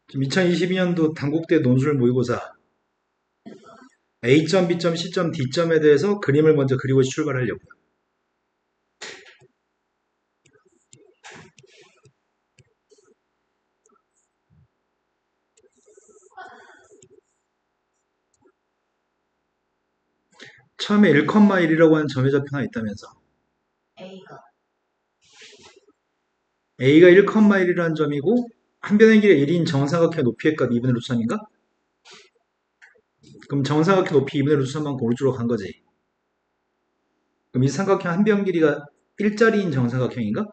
지금 2022년도 단국대 논술 모의고사 A점, B점, C점, D점에 대해서 그림을 먼저 그리고 출발하려고요. 처음에 1,1이라고 하는 점의 좌표 하나 있다면서. A가 1,1이라는 점이고 한 변의 길이 1인 정사각형 높이의 값 2분의 루트 3인가? 그럼 정사각형 높이 2분의 루트 3만큼 오른쪽으로 간 거지. 그럼 이 삼각형 한 변 길이가 1자리인 정사각형인가?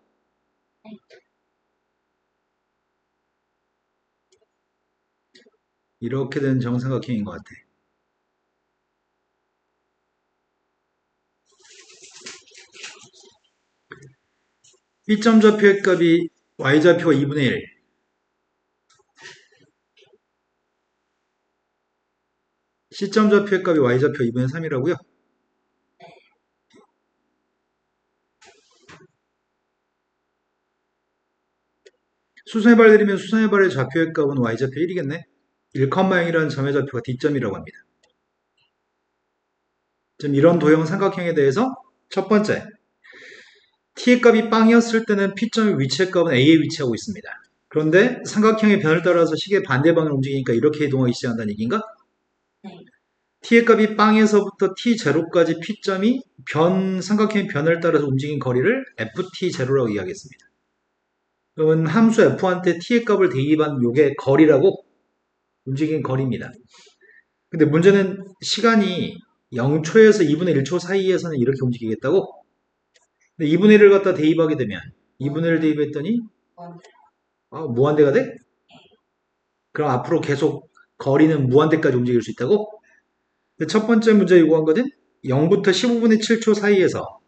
이렇게 된 정사각형인 것 같아. B점 좌표의 값이 Y좌표가 2분의 1. C점 좌표의 값이 Y좌표 2분의 3이라고요? 수선해발 들이면 수선해발의 좌표의 값은 Y좌표 1이겠네? 1,0이라는 점의 좌표가 D점이라고 합니다. 지금 이런 도형 삼각형에 대해서 첫 번째, t의 값이 빵이었을 때는 P점의 위치의 값은 A에 위치하고 있습니다. 그런데 삼각형의 변을 따라서 시계 반대 방향으로 움직이니까 이렇게 이동하기 시작한다는 얘기인가? t의 값이 빵에서부터 t0까지 P점이 삼각형의 변을 따라서 움직인 거리를 ft0라고 이야기했습니다. 그러면 함수 f한테 t의 값을 대입한 요게 거리라고 움직인 거리입니다. 근데 문제는 시간이 0초에서 2분의 1초 사이에서는 이렇게 움직이겠다고? 근데 2분의 1을 갖다 대입하게 되면 2분의 1 대입했더니 무한대가 돼? 그럼 앞으로 계속 거리는 무한대까지 움직일 수 있다고? 첫 번째 문제 요구한 거는 0부터 15분의 7초 사이에서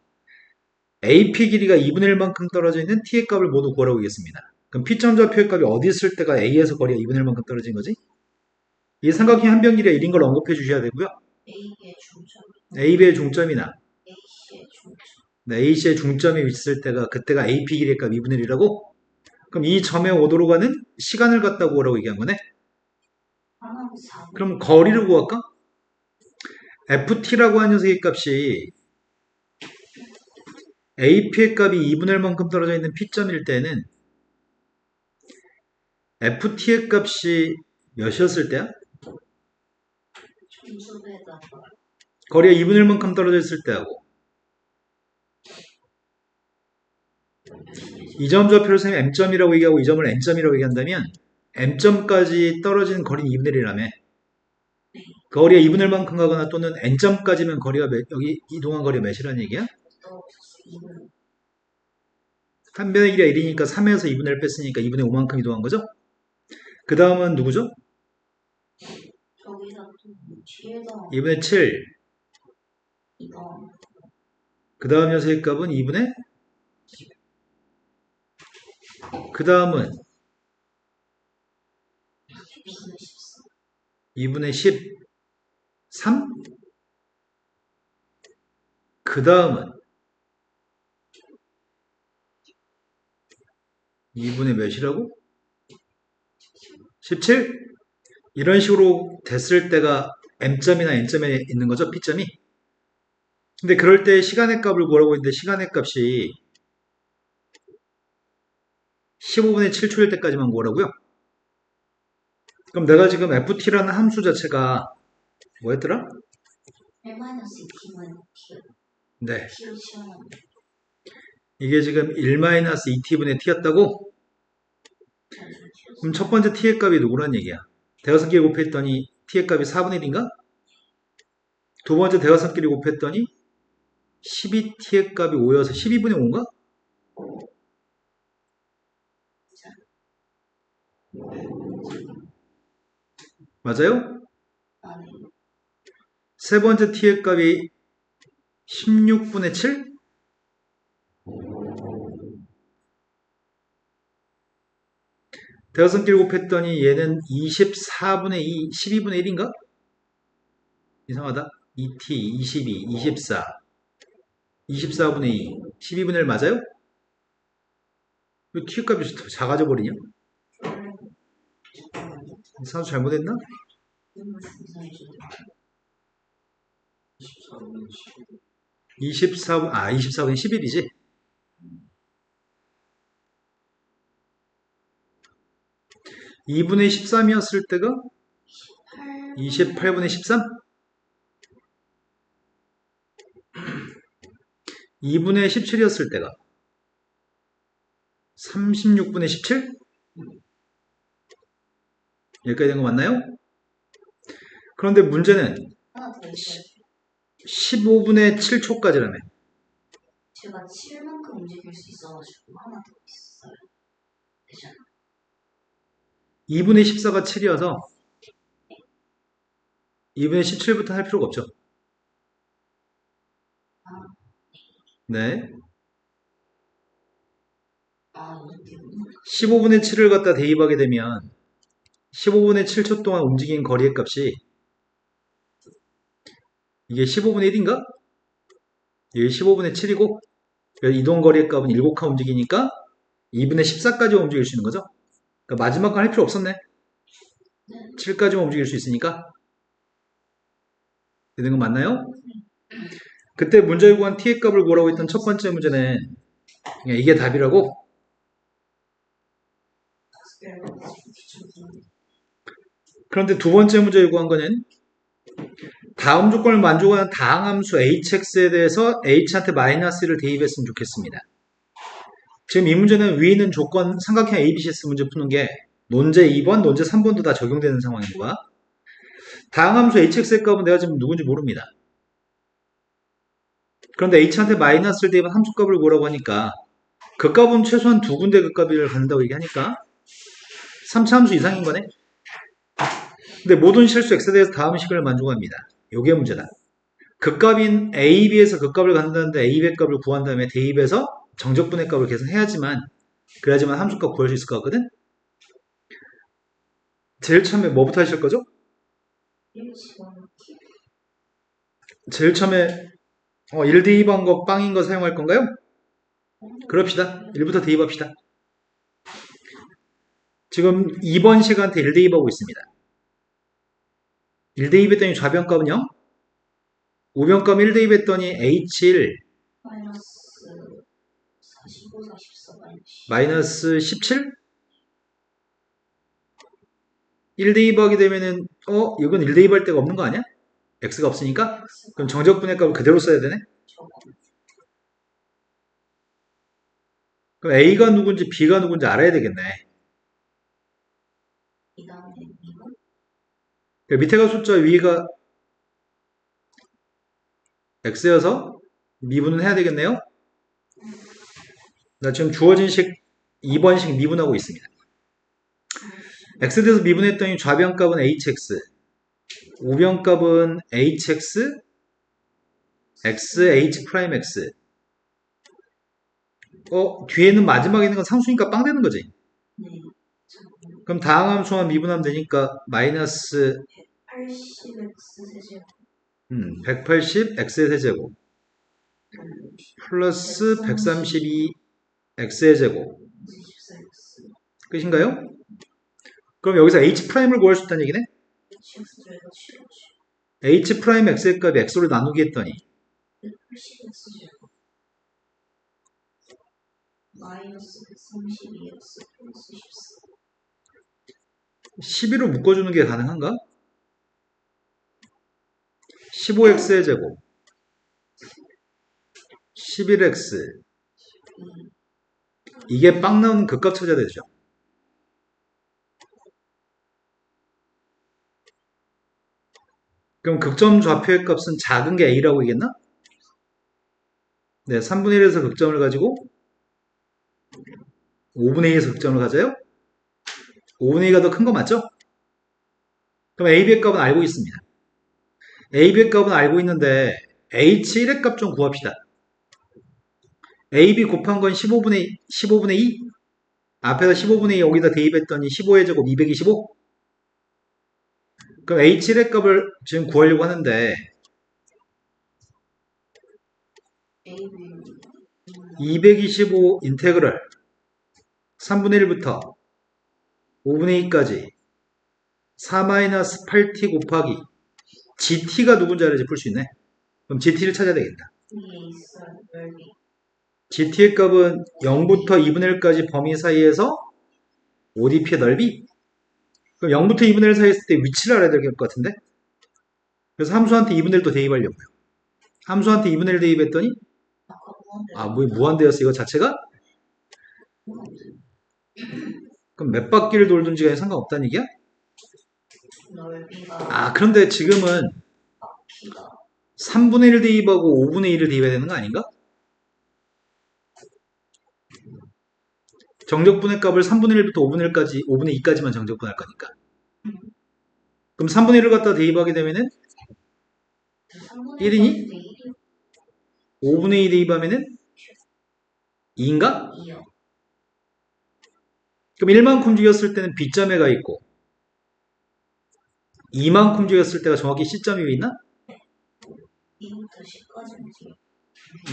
AP 길이가 2분의 1만큼 떨어져 있는 T의 값을 모두 구하라고 하겠습니다. 그럼 P점 좌표의 값이 어디 있을 때가 A에서 거리가 2분의 1만큼 떨어진 거지? 이 삼각형 한 변 길이가 1인 걸 언급해 주셔야 되고요. AB의 중점이나 A씨의 중점에 있을 때가 그때가 AP 길이의 값 2분의 1이라고? 그럼 이 점에 오도록 가는 시간을 갖다 구하라고 얘기한 거네? 그럼 거리를 구할까? FT라고 하는 녀석의 값이 AP의 값이 2분의 1만큼 떨어져 있는 P점일 때는 FT의 값이 몇이었을 때야? 거리가 2분의 1만큼 떨어져 있을 때하고 이 점 좌표를 선생님이 M점이라고 얘기하고 이 점을 N점이라고 얘기한다면 M점까지 떨어지는 거리는 2분의 1이라며 거리가 2분의 1만큼 가거나 또는 N점까지면 거리가 여기 이동한 거리가 몇이라는 얘기야? 한 변의 길이가 1이니까 3에서 2분의 1 뺐으니까 2분의 5만큼 이동한 거죠? 그 다음은 누구죠? 2분의 7. 그 다음 녀석의 값은 2분의 그 다음은 2분의 13? 그 다음은 2분의 몇이라고? 17? 이런 식으로 됐을 때가 M점이나 N점에 있는 거죠, P점이. 근데 그럴 때 시간의 값을 구하라고 했는데 시간의 값이 15분의 7초일 때까지만 구하라고요? 그럼 내가 지금 ft라는 함수 자체가 뭐였더라? 네. 이게 지금 1-2t분의 t였다고? 그럼 첫 번째 t의 값이 누구란 얘기야? 대각선끼리 곱했더니 t의 값이 4분의 1인가? 두 번째 대각선끼리 곱했더니 12t의 값이 5여서 12분의 5인가? 맞아요? 세 번째 t의 값이 16분의 7? 대각선끼리 곱했더니 얘는 24분의 2, 12분의 1인가? 이상하다. 2t, 22, 24, 24분의 2, 12분의 1 맞아요? 왜 t 값이 작아져 버리냐? 사수 잘못했나? 24분, 24분이 10일이지? 2분의 13이었을 때가 28분의 13? 2분의 17이었을 때가 36분의 17? 여기까지 된 거 맞나요? 그런데 문제는 하나 더 있어요. 15분의 7초까지라며. 제가 7만큼 움직일 수 있어가지고 하나 더 있어요. 되잖아. 2분의 14가 7이어서 2분의 17부터 할 필요가 없죠. 네. 이렇게 15분의 7을 갖다 대입하게 되면 15분의 7초 동안 움직인 거리의 값이 이게 15분의 1인가? 이게 15분의 7이고 이동 거리의 값은 7칸 움직이니까 2분의 14까지 움직일 수 있는 거죠. 그러니까 마지막 건 할 필요 없었네. 7까지만 움직일 수 있으니까. 되는 건 맞나요? 그때 문제를 구한 t의 값을 구하라고 했던 첫 번째 문제는 그냥 이게 답이라고. 그런데 두 번째 문제를 구한 거는 다음 조건을 만족하는 다항함수 hx에 대해서 h한테 마이너스를 대입했으면 좋겠습니다. 지금 이 문제는 위에 있는 조건 삼각형 ABCS 문제 푸는 게 논제 2번, 논제 3번도 다 적용되는 상황인 거야. 다항함수 hx의 값은 내가 지금 누군지 모릅니다. 그런데 h한테 마이너스를 대입한 함수값을 구하라고 하니까 그 값은 최소한 두 군데 그 값을 갖는다고 얘기하니까 3차 함수 이상인 거네. 근데 모든 실수 x에 대해서 다음 식을 만족합니다. 요게 문제다. 그 값인 a, b에서 그 값을 갖는다는데 a, b의 값을 구한 다음에 대입해서 정적분의 값을 계산해야지만 그래야지만 함수값 구할 수 있을 것 같거든. 제일 처음에 뭐부터 하실 거죠? 제일 처음에 1 대입한 거 빵인 거 사용할 건가요? 그럽시다. 1부터 대입합시다. 지금 2번 식한테 1 대입하고 있습니다. 1 대입했더니 좌변값은 0? 우변값 1 대입했더니 H1 마이너스 45, 44, 마이너스 17? 1 대입하게 되면은 이건 1 대입할 데가 없는 거 아니야? x가 없으니까? 그럼 정적분의 값을 그대로 써야 되네? 그럼 a가 누군지 b가 누군지 알아야 되겠네. 이 다음에 이거 그러니까 밑에가 숫자 위가 x여서 미분은 해야 되겠네요? 나 지금 주어진 식 2번식 미분하고 있습니다. x에 대해서 미분했더니 좌변값은 hx, 우변값은 hx, x, h 프라임 x. 뒤에는 마지막에 있는 건 상수니까 빵 되는 거지. 네. 그럼 다항함수만 미분하면 되니까 마이너스 80x 세제곱 180x의 세제곱 플러스 132x의 제곱 24x 끝인가요? 그럼 여기서 h 프라임을 구할 수 있다는 얘기네? hx 저희가 7호 h 프라임 x의 값이 x로 나누기 했더니 180x 제곱 마이너스 132x 플러스 14 11로 묶어주는 게 가능한가? 15x의 제곱 11x 이게 빵 나오는 그 값 찾아야 되죠. 그럼 극점 좌표의 값은 작은 게 a라고 얘기했나? 네, 3분의 1에서 극점을 가지고 5분의 2에서 극점을 가져요? 5분의 2가 더 큰 거 맞죠? 그럼 ab의 값은 알고 있습니다. ab의 값은 알고 있는데 h1의 값 좀 구합시다. ab 곱한 건 15분의 2? 앞에서 15분의 2 여기다 대입했더니 15의 제곱 225? 그럼 h1의 값을 지금 구하려고 하는데 AB 225 인테그럴 3분의 1부터 5분의 2까지 4-8t 곱하기 gt가 누군지 알아야지 풀 수 있네. 그럼 gt를 찾아야 되겠다. 위에 있어요. 넓이. gt의 값은 0부터 2분의 1까지 범위 사이에서 ODP의 넓이? 그럼 0부터 2분의 1 사이에 있을 때 위치를 알아야 될 것 같은데? 그래서 함수한테 2분의 1도 대입하려고요. 함수한테 2분의 1 대입했더니 아까 무한대. 아, 뭐 무한대였어 이거 자체가? 그럼 몇 바퀴를 돌든지 간에 상관없다는 얘기야? 넓이가 아, 그런데 지금은 바퀴가 3분의 1 대입하고 5분의 1을 대입해야 되는 거 아닌가? 정적분의 값을 3분의 1부터 5분의 1까지, 5분의 2까지만 정적분할 거니까. 그럼 3분의 1을 갖다 대입하게 되면은 3분의 1이니? 1 5분의 2 대입하면은 2인가? 2요. 그럼 1만큼 움직였을 때는 B점에 가 있고 2만큼 움직였을 때가 정확히 C점이 왜 있나? 2부터 10까지 움직여.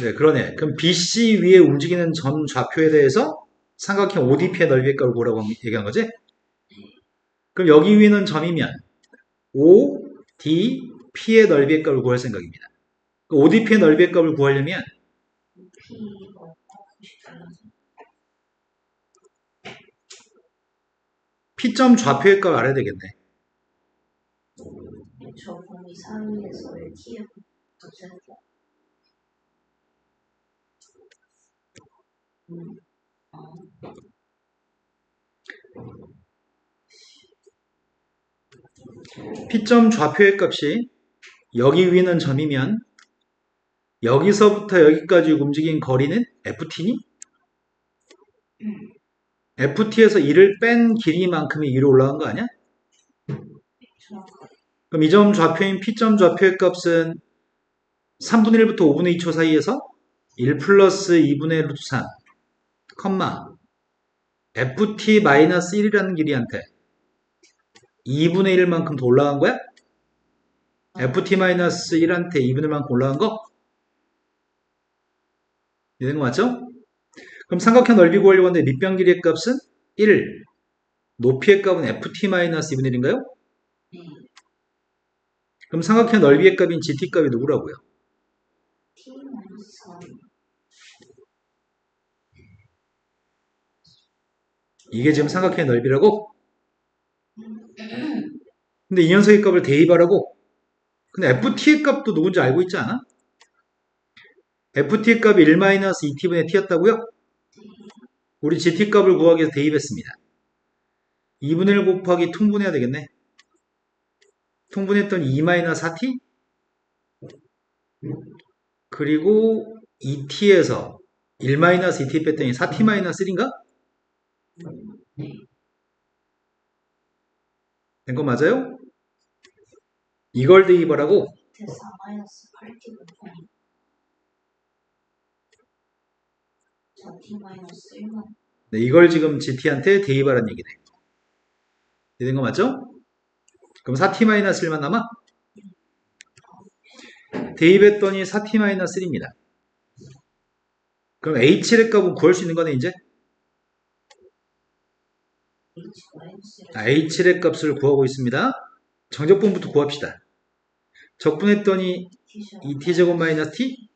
네, 그러네. 그럼 BC 위에 움직이는 점 좌표에 대해서 삼각형 ODP의 넓이의 값을 보라고 얘기한 거지? 그럼 여기 위에는 점이면 ODP의 넓이의 값을 구할 생각입니다. ODP의 넓이의 값을 구하려면 P가 90 달라서. P점 좌표의 값을 알아야 되겠네. 저 범위 사이에서의 T의 부채도. P점 좌표의 값이 여기 위에는 점이면 여기서부터 여기까지 움직인 거리는 FT니? FT에서 1을 뺀 길이만큼이 위로 올라간 거 아니야? 정확하게. 그럼 이 점 좌표인 P점 좌표의 값은 3분의 1부터 5분의 2초 사이에서 1 플러스 2분의 루트 3, FT-1이라는 길이한테 2분의 1만큼 더 올라간 거야? FT-1한테 2분의 1만큼 올라간 거? 이런 거 맞죠? 그럼 삼각형 넓이 구하려고 하는데 밑변 길이의 값은 1, 높이의 값은 FT-2분의 1인가요? 네. 그럼 삼각형 넓이의 값인 GT 값이 누구라고요? T-3. 이게 지금 삼각형의 넓이라고? 근데 이 녀석의 값을 대입하라고? 근데 FT의 값도 누군지 알고 있지 않아? FT의 값이 1-2t분의 t였다고요? 우리 GT 값을 구하기 위해서 대입했습니다. 2분의 1 곱하기 통분해야 되겠네. 통분했더니 2-4t? 그리고 2t에서 1-2t 뺐더니 4t-1인가? 된 거 맞아요? 이걸 대입하라고? 밑에 4-8T 곱하기 4T-1만. 네, 이걸 지금 GT한테 대입하라는 얘기네. 된 거 맞죠? 그럼 4t-1만 남아? 대입했더니 4t-1입니다. 그럼 H의 값은 구할 수 있는 거네, 이제? H의 값을 구하고 있습니다. 정적분부터 구합시다. 적분했더니 2t제곱 마이너스 t?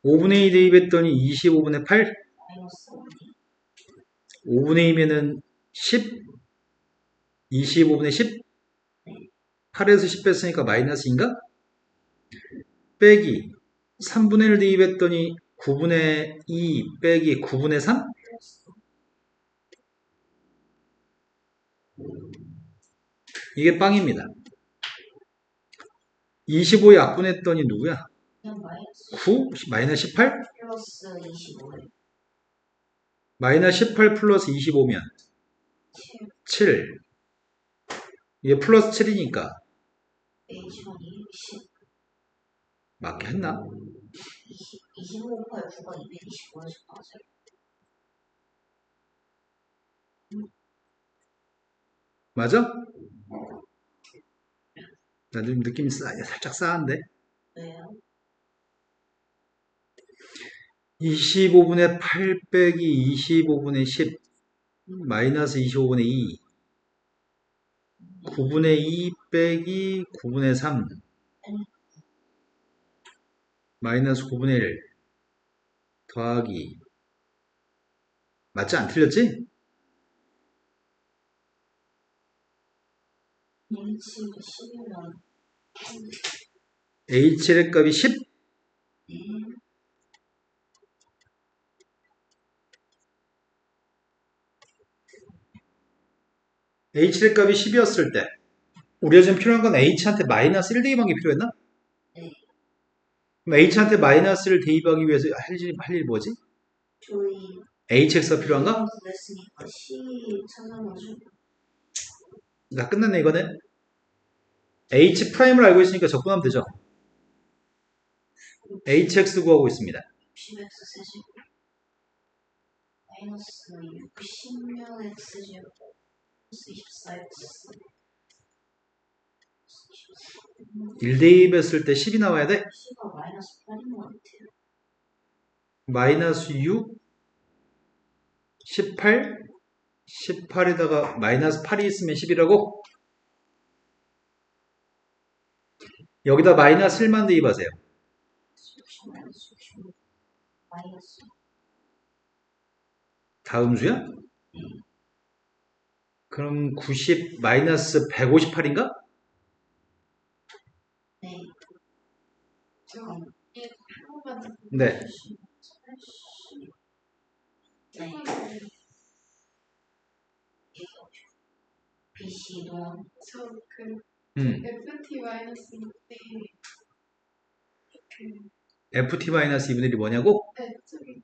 (5분의 2) 대입했더니 25분의 8? 5분의 2면은 10? 25분의 10? 8에서 10 뺐으니까 마이너스인가? 빼기 3분의 1 대입했더니 9분의 2 빼기 9분의 3? 이게 빵입니다. 25 약분했더니 누구야? 9? 마이너스 18? 플러스 25에 마이너스 18 플러스 25면 7. 이게 플러스 7이니까 H1이 10. 맞게 했나? 25 곱하기 9가 225에서 맞아요. 맞아? 나 좀 느낌이 살짝 싸한데? 왜요? 25분의 8 빼기 25분의 10 마이너스 25분의 2 9분의 2 빼기 9분의 3 마이너스 9분의 1 더하기 맞지? 안 틀렸지? H가 10이면 H의 값이 10? 네. H의 값이 10이었을 때 우리가 지금 필요한 건 H한테 마이너스 1 대입한 게 필요했나? 네. 그럼 H한테 마이너스를 대입하기 위해서 할 일이 뭐지? 저희 HX가 필요한가? 됐으니까 C 찾아가지고 나 끝났네 이거는. H 프라임을 알고 있으니까 적분하면 되죠. HX 구하고 있습니다. 60x 세제곱 마이너스 66x 제곱 플러스 24x 1 대입했을 때 10이 나와야 돼? C가 마이너스 8인 것 같아요. 마이너스 6, 18, 18에다가 마이너스 8이 있으면 10이라고? 여기다 마이너스 1만 대입하세요. 60 마이너스 66 마이너스 다음 수야? 그럼 90 마이너스 158인가? 네. 잠깐만. 네. 네. BC 동 FT 마이너스 6대 FT 마이너스 2분의 1이 뭐냐고? 네, 저기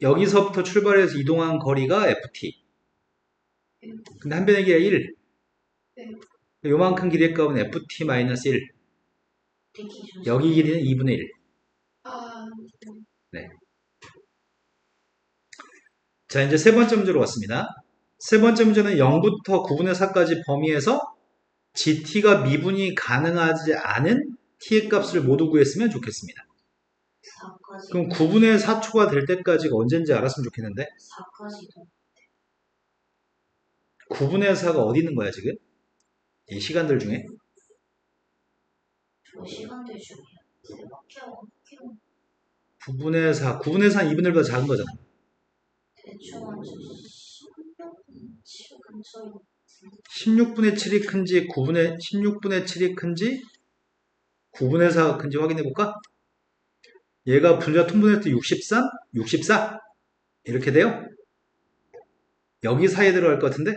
여기서부터 출발해서 이동한 거리가 FT. 근데 한 변의 길이가 1. 네. 요만큼 길이의 값은 FT 마이너스 1. 여기 길이는 2분의 1. 아, 네. 자, 이제 세 번째 문제로 왔습니다. 세 번째 문제는 0부터 9분의 4까지 범위에서 GT가 미분이 가능하지 않은 T의 값을 모두 구했으면 좋겠습니다. 4까지 그럼 9분의 4초가 될 때까지가 언제인지 알았으면 좋겠는데 4까지도 9분의 4가 어디 있는 거야 지금? 이 시간들 중에? 저 시간대 중이요. 세밖에 없게요. 9분의 4, 9분의 4는 2분의 1보다 작은 거잖아. 대충 한 16 근처에 16분의 7이 큰지 16분의 7이 큰지 9분의 4가 큰지 확인해 볼까? 얘가 분자 통분할 때 63, 64 이렇게 돼요. 여기 사이에 들어갈 것 같은데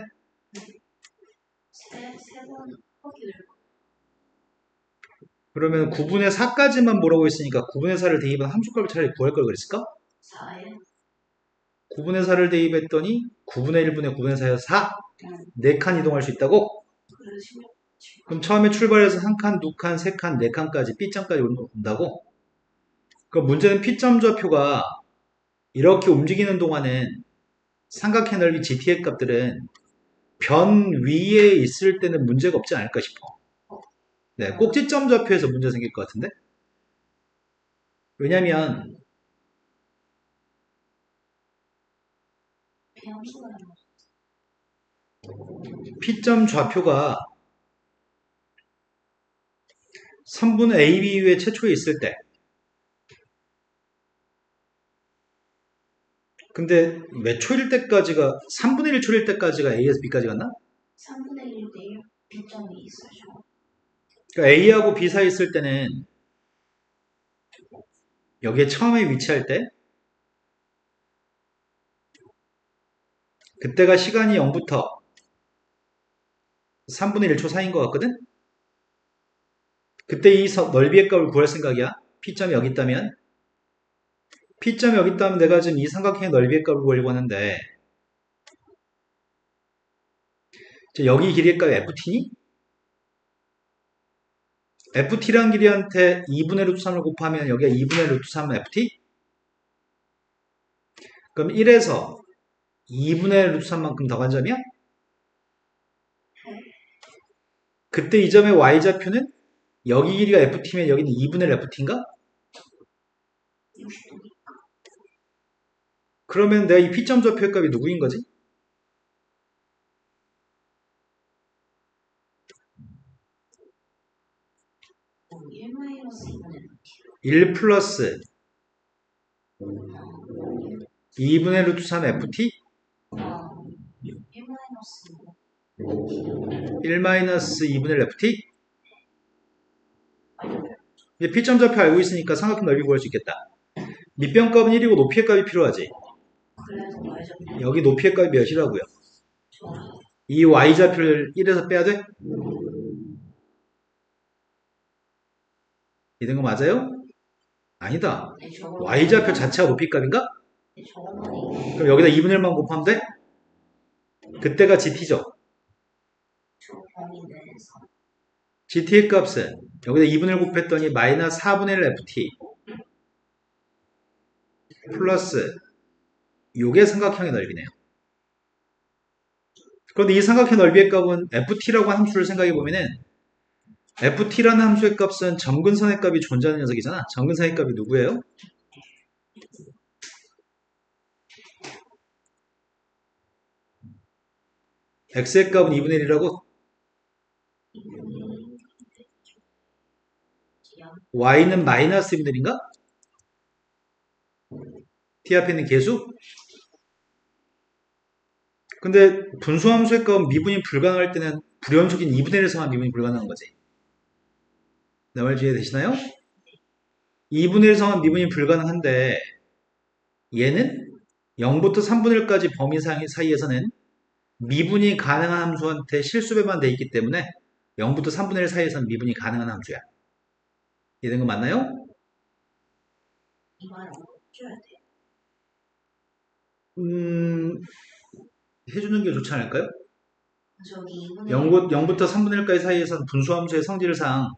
세번 하기를 그러면 9분의 4까지만 뭐라고 했으니까 9분의 4를 대입한 함수값을 차라리 구할 걸 그랬을까? 4에 9분의 4를 대입했더니 9분의 1분의 9분의 4에서 4? 4칸 이동할 수 있다고? 그래서 16 그럼 처음에 출발해서 1칸, 2칸, 3칸, 4칸까지 B점까지 온다고? 그럼 문제는 P점 좌표가 이렇게 움직이는 동안은 삼각형 넓이 GT의 값들은 변 위에 있을 때는 문제가 없지 않을까 싶어. 네, 꼭지점 좌표에서 문제 생길 것 같은데? 왜냐면 함수가 P점 좌표가 선분 AB 위에 최초에 있을 때 근데 몇 초일 때까지가 3분의 1 초일 때까지가 A에서 B까지 갔나? 3분의 1대 1B점이 있어요. 그러니까 A하고 B 사이에 있을 때는 여기에 처음에 위치할 때 그때가 시간이 0부터 3분의 1초 사이인 것 같거든? 그때 이 넓이의 값을 구할 생각이야. P점이 여기 있다면 P점이 여기 있다면 내가 지금 이 삼각형의 넓이의 값을 구하려고 하는데 여기 길이의 값이 FT니? FT라는 길이한테 2분의 루트 3을 곱하면 여기가 2분의 루트 3은 FT? 그럼 1에서 2분의 루트 3만큼 더 간 점이야? 그때 이 점의 y좌표는 여기 길이가 ft면 여기는 2분의 1 ft인가? 60도. 그러면 내가 이 P점 좌표의 값이 누구인 거지? 1 마이너스 2분의 1 플러스 2분의 루트 3 ft? 1 마이너스 1 마이너스 2분의 1 ft? 이제 P점 좌표 알고 있으니까 삼각형 넓이 구할 수 있겠다. 밑변값은 1이고 높이의 값이 필요하지. 그래서 y좌표 여기 높이의 값이 몇이라고요? 이 y좌표를 1에서 빼야 돼? 이런 거 맞아요? 아니다. y좌표 자체가 높이 값인가? 저거만이 그럼 여기다 2분의 1만 곱하면 돼? 그때가 gt죠. 저 범위 내에서 gt의 값은 여기다 2분의 1 곱했더니 마이너스 4분의 1 ft 플러스 요게 삼각형의 넓이네요. 그런데 이 삼각형 넓이의 값은 ft라고 한 함수를 생각해 보면은 ft라는 함수의 값은 점근선의 값이 존재하는 녀석이잖아. 점근선의 값이 누구예요? x의 값은 2분의 1이라고? y는 마이너스 2분의 1인가? t 앞에 있는 계수? 근데 분수함수의 값은 미분이 불가능할 때는 불연속인 2분의 1에서만 미분이 불가능한 거지. 내 말 이해되시나요? 2분의 1에서만 미분이 불가능한데 얘는 0부터 3분의 1까지 범위 사이에서는 미분이 가능한 함수한테 실수배만 돼 있기 때문에 0부터 3분의 1 사이에서는 미분이 가능한 함수야. 이해된 거 맞나요? 이 말을 어줘야 돼. 해주는 게 좋지 않을까요? 저기 2분의 0부터 3분의 1까지 사이에서는 분수함수의 성질상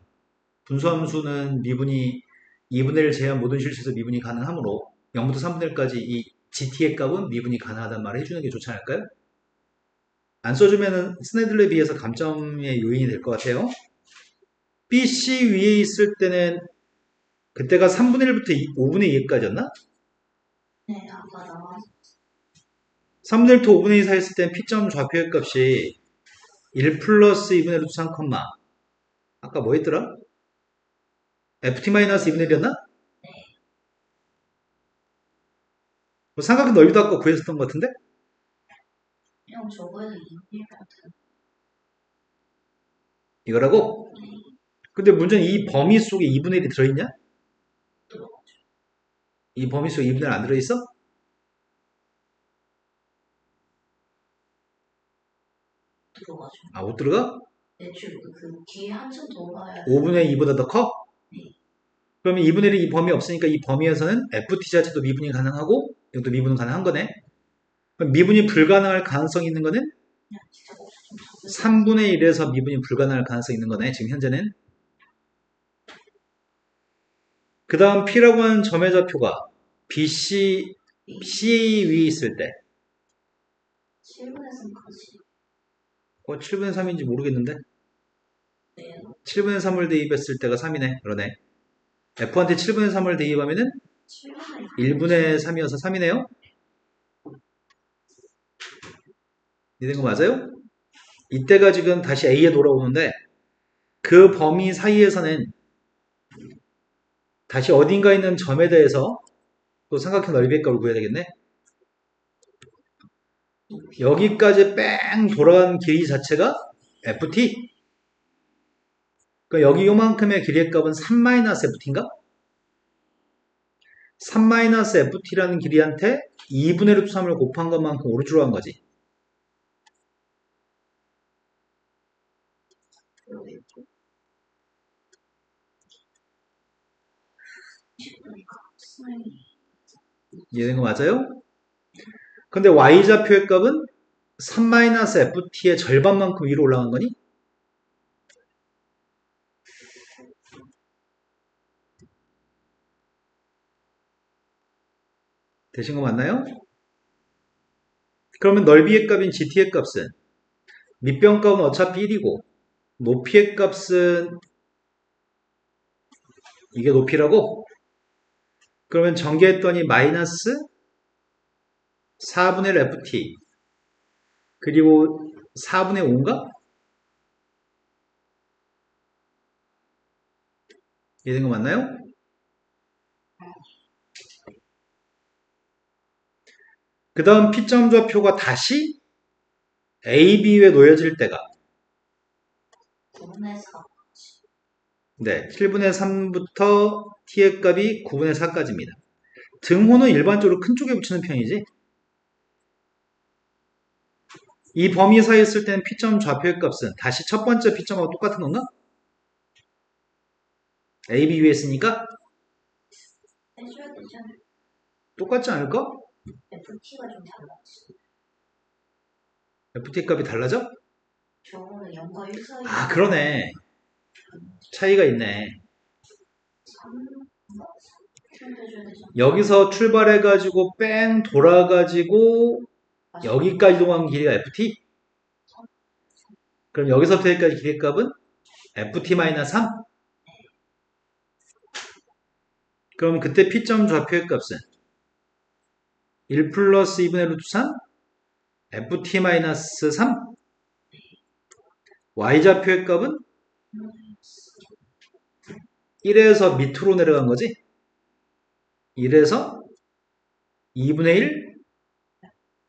분수함수는 미분이 2분의 1 제한 모든 실수에서 미분이 가능하므로 0부터 3분의 1까지 이 gt의 값은 미분이 가능하다는 말을 해주는 게 좋지 않을까요? 안 써주면은 스네들에 비해서 감점의 요인이 될 것 같아요. BC 위에 있을 때는 그때가 3분의 1부터 5분의 2까지였나? 네, 아까 나와 3분의 1부터 5분의 2 사이 있을 때는 P점 좌표의 값이 1 플러스 2분의 루트 3, 아까 뭐 했더라? ft-2분의 1이었나? 뭐 삼각형 넓이도 아까 구했었던 것 같은데? 그냥 저거에서 2분의 1 같은 이거라고? 근데 문제는 이 범위 속에 2분의 1이 들어있냐? 들어가죠. 이 범위 속에 2분의 1 안 들어있어? 들어가죠. 아, 못 들어가? 대출 그 뒤에 한참 더 봐야 5분의 2보다 더 커? 네. 그러면 2분의 1이 이 범위 없으니까 이 범위에서는 ft 자체도 미분이 가능하고 이것도 미분은 가능한 거네. 그럼 미분이 불가능할 가능성이 있는 거는 그냥 진짜 좀 3분의 1에서 미분이 불가능할 가능성이 있는 거네. 지금 현재는. 그 다음 P라고 하는 점의 좌표가 BC, C 위에 있을 때 7분의 3까지 7분의 3인지 모르겠는데 네. 7분의 3을 대입했을 때가 3이네. 그러네. F한테 7분의 3을 대입하면은 7분의 1분의 3이어서 3이네요. 이해된 거 맞아요? 이때가 지금 다시 A에 돌아오는데 그 범위 사이에서는 다시 어딘가 있는 점에 대해서 또 삼각형 넓이의 값을 구해야 되겠네. 여기까지 뺑 돌아간 길이 자체가 ft. 그러니까 여기 요만큼의 길이의 값은 3-ft인가? 3-ft라는 길이한테 2분의 루트 3을 곱한 것만큼 오른쪽으로 간 거지. 들어있고 10분이니까 사인이 이해된 거 맞아요? 근데 y좌표의 값은 3-ft의 절반만큼 위로 올라간 거니? 되신 거 맞나요? 그러면 넓이의 값인 gt의 값은 밑변 값은 어차피 1이고 높이의 값은 이게 높이라고? 그러면 전개했더니 마이너스 4분의 1 ft 그리고 4분의 5인가? 이해된 거 맞나요? 그 다음 P점 좌표가 다시 A, B에 놓여질 때가 9분의 4. 네, 7분의 3부터 T의 값이 9분의 4까지입니다. 등호는 일반적으로 큰 쪽에 붙이는 편이지. 이 범위 사이에 있을 때는 P점 좌표의 값은 다시 첫 번째 P점하고 똑같은 건가? A, B 위에 있으니까 해줘야 되지 않을까? 똑같지 않을까? FT가 좀 달라지. FT 값이 달라져? 저거는 0과 1 사이. 아, 그러네. 차이가 있네. 3. 해줘야 되지 않을까? 여기서 출발해가지고 뺑 돌아가지고 여기까지 동한 길이가 FT? 그럼 여기서부터 여기까지 길이의 값은 FT-3? 그럼 그때 P점 좌표의 값은 1 플러스 2분의 루트 3? FT-3? Y좌표의 값은 1에서 밑으로 내려간 거지? 1에서 2분의 1?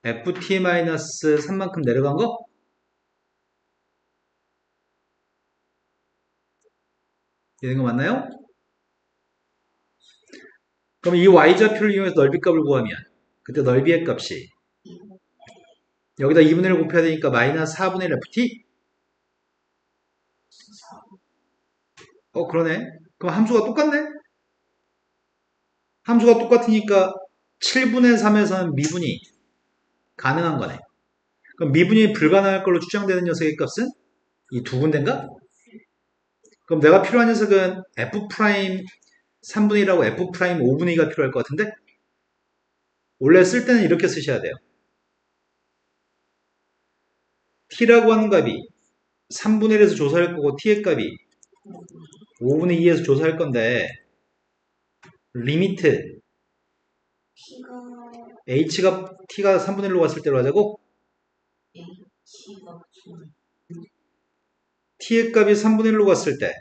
FT-3만큼 내려간 거? 이런 거 맞나요? 그럼 이 Y좌표를 이용해서 넓이값을 구하면 그때 넓이의 값이 여기다 2분의 1 곱해야 되니까 마이너스 4분의 1 FT? 그러네. 그럼 함수가 똑같네? 함수가 똑같으니까 7분의 3에서는 미분이 가능한 거네. 그럼 미분이 불가능할 걸로 추정되는 녀석의 값은 이 두 군데인가? 그럼 내가 필요한 녀석은 F' 3분의 1하고 F' 5분의 2가 필요할 것 같은데? 원래 쓸 때는 이렇게 쓰셔야 돼요. T라고 하는 값이 3분의 1에서 조사할 거고 T의 값이 5분의 2에서 조사할 건데 리미트 H가 T가 3분의 1로 갔을 때로 하자고? H가 T의 값이 3분의 1로 갔을 때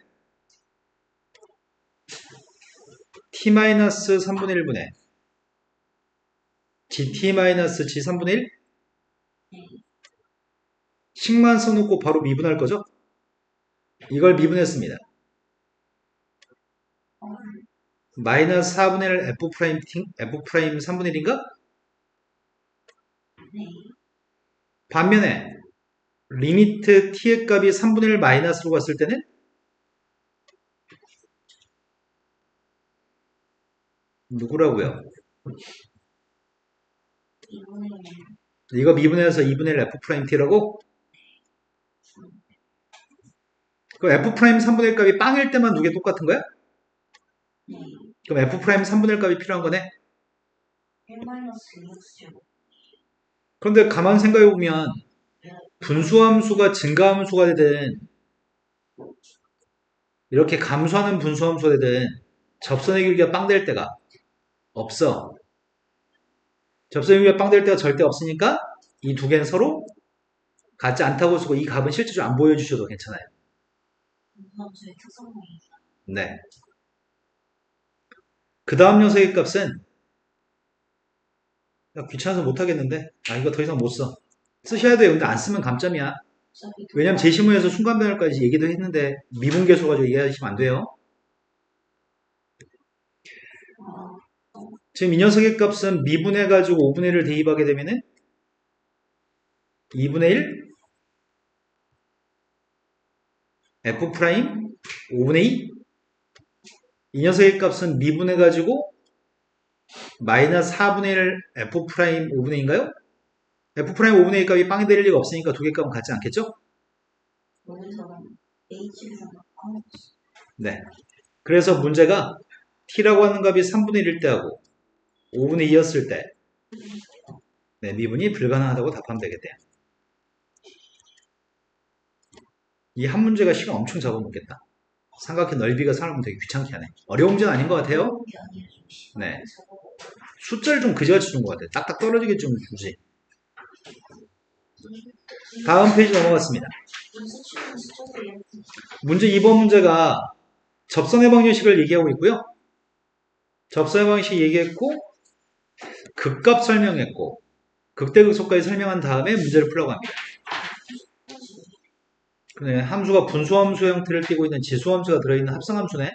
T-3분의 1분의 GT-G 3분의 1? 식만 써놓고 바로 미분할 거죠? 이걸 미분했습니다. 마이너스 4분의 1 F' 3분의 1인가? 반면에 리미트 T의 값이 3분의 1 마이너스로 갔을 때는 누구라고요? 2분의 1. 이거 미분해서 2분의 1 F'T라고? 그럼 F' 3분의 1 값이 빵일 때만 두 개 똑같은 거야? 그럼 F' 3분의 1 값이 필요한 거네? 1-2x. 그런데 가만 생각해보면 분수함수가 증가함수가 되든 이렇게 감소하는 분수함수가 되든 접선의 길이가 빵 될 때가 없어. 접선의 길이가 빵 될 때가 절대 없으니까 이 두 개는 서로 같지 않다고 쓰고 이 값은 실제로 안 보여주셔도 괜찮아요. 분수함수의 특성이 네. 그 다음 녀석의 값은 귀찮아서 못하겠는데 이거 더 이상 못 써. 쓰셔야 돼요. 근데 안 쓰면 감점이야. 왜냐면 제시문에서 순간변화까지 얘기도 했는데 미분계수 가지고 이해하시면 안 돼요. 지금 이 녀석의 값은 미분해가지고 5분의 1을 대입하게 되면은 2분의 1 F' 5분의 2 이 녀석의 값은 미분해가지고 마이너스 4분의 1 F' 5분의 2인가요? F' 5분의 2 값이 빵이 될 리가 없으니까 두 개 값은 같지 않겠죠? 여기서는 H를 생각하고 네. 그래서 문제가 T라고 하는 값이 3분의 1일 때하고 5분의 2였을 때 네, 미분이 불가능하다고 답하면 되겠대요. 이 한 문제가 시간 엄청 잡아먹겠다. 삼각형 넓이가 사람은 되게 귀찮게 하네. 어려운 문제는 아닌 것 같아요. 어려운 게 아니라 좀 심하게 네. 적어. 숫자를 좀 그지같이 준 것 같아. 딱딱 떨어지게 좀 주지. 다음 페이지 넘어갔습니다. 문서 치는 숫자도 예쁘. 문제 2번 문제가 접선의 방정식을 얘기하고 있고요. 접선의 방정식 얘기했고 극값 설명했고 극대극소까지 설명한 다음에 문제를 풀라고 합니다. 그래, 함수가 분수함수 형태를 띠고 있는 지수함수가 들어있는 합성함수네.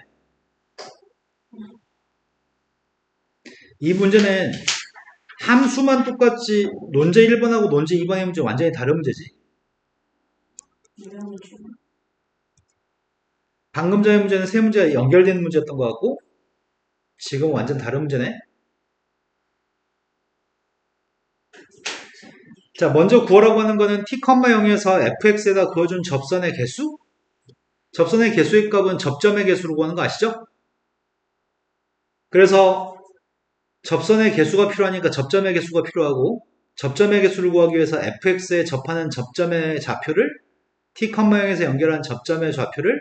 이 문제는 함수만 똑같지 논제 1번하고 논제 2번의 문제 완전히 다른 문제지. 유형이 좀 방금 전의 문제는 세 문제가 연결되는 문제였던 것 같고 지금 완전 다른 문제네. 자, 먼저 구하라고 하는 거는 t, 0에서 fx에다 그어준 접선의 개수? 접선의 개수의 값은 접점의 개수로 구하는 거 아시죠? 그래서 접선의 개수가 필요하니까 접점의 개수가 필요하고 접점의 개수를 구하기 위해서 fx에 접하는 접점의 좌표를 t, 0에서 연결한 접점의 좌표를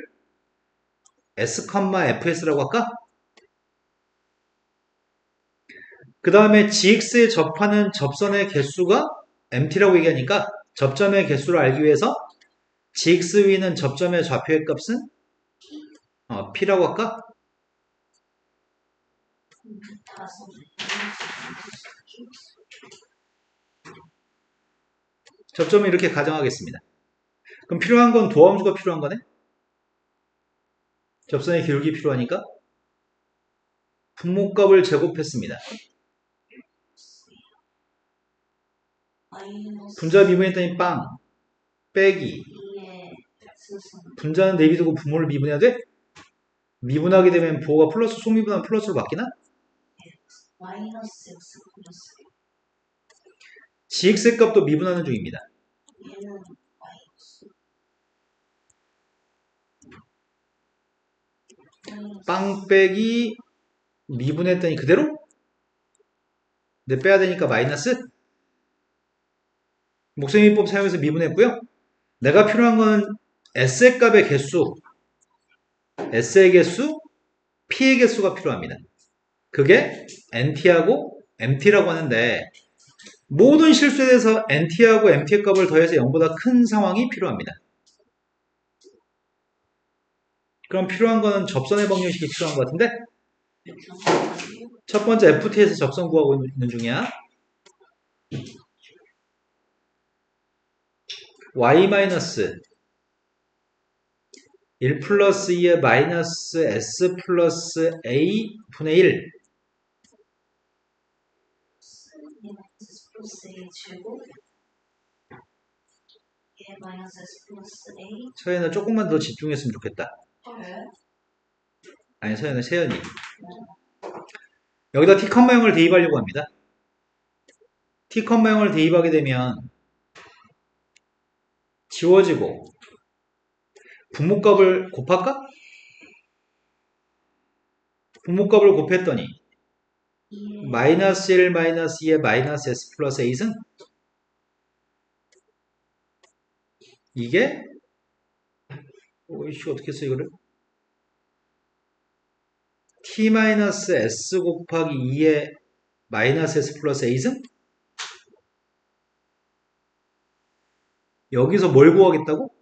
s, fs라고 할까? 그 다음에 gx에 접하는 접선의 개수가 mt라고 얘기하니까 접점의 개수를 알기 위해서 gx 위는 접점의 좌표의 값은 p라고 할까? 다 써. 접점을 이렇게 가정하겠습니다. 그럼 필요한 건 도함수가 필요한 거네? 접선의 기울기 필요하니까 분모값을 제곱했습니다. 마이너스 분자 미분했더니 빵 빼기 2의 x승 분자는 내비두고 분모를 미분해야 돼? 미분하게 되면 부호가 플러스 속미분하면 플러스로 바뀌나? 마이너스 x 플러스 gx의 값도 미분하는 중입니다. 얘는 마이너스 빵 빼기 미분했더니 그대로? 근데 빼야 되니까 마이너스? 목셈이법 사용해서 미분했고요. 내가 필요한 건 s의 값의 개수, s의 개수, p의 개수가 필요합니다. 그게 nt하고 mt라고 하는데 모든 실수에 대해서 nt하고 mt의 값을 더해서 0보다 큰 상황이 필요합니다. 그럼 필요한 거는 접선의 방정식이 필요한 것 같은데 첫 번째 ft에서 접선 구하고 있는 중이야. y-1 플러스 2의 마이너스 s 플러스 a 분의 1 마이너스 플러스 a 제곱 얘 마이너스 s 플러스 a 서연아 조금만 더 집중했으면 좋겠다. 왜? 아니 서연아 세연이 여기다 t, 0을 대입하려고 합니다. t, 0을 대입하게 되면 지워지고 분모값을 곱할까? 분모값을 곱했더니 2의 마이너스 1 마이너스 2의 마이너스 s 플러스 a승 이게 오이씨 어떻게 써 이거를 t 마이너스 s 곱하기 2의 마이너스 s 플러스 a승 여기서 뭘 구하겠다고?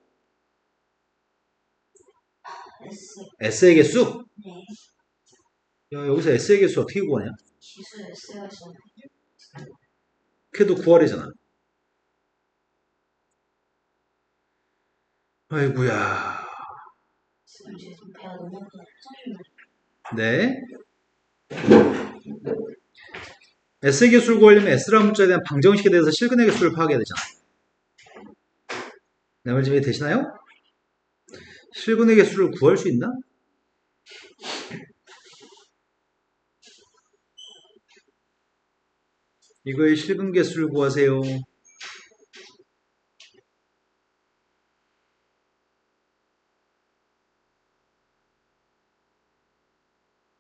s s의 개수? 네 야 여기서 s의 개수 어떻게 구하냐? 기수 s가 있었는데 걔도 구하래잖아. 아이구야. 이제 좀 배가 너무 아프다. 네. S의 개수를 구하려면 S라는 문자에 대한 방정식에 대해서 실근의 개수를 파악해야 되잖아. 내 말 좀 이해되시나요? 실근의 개수를 구할 수 있나? 이거의 실근 개수를 구하세요.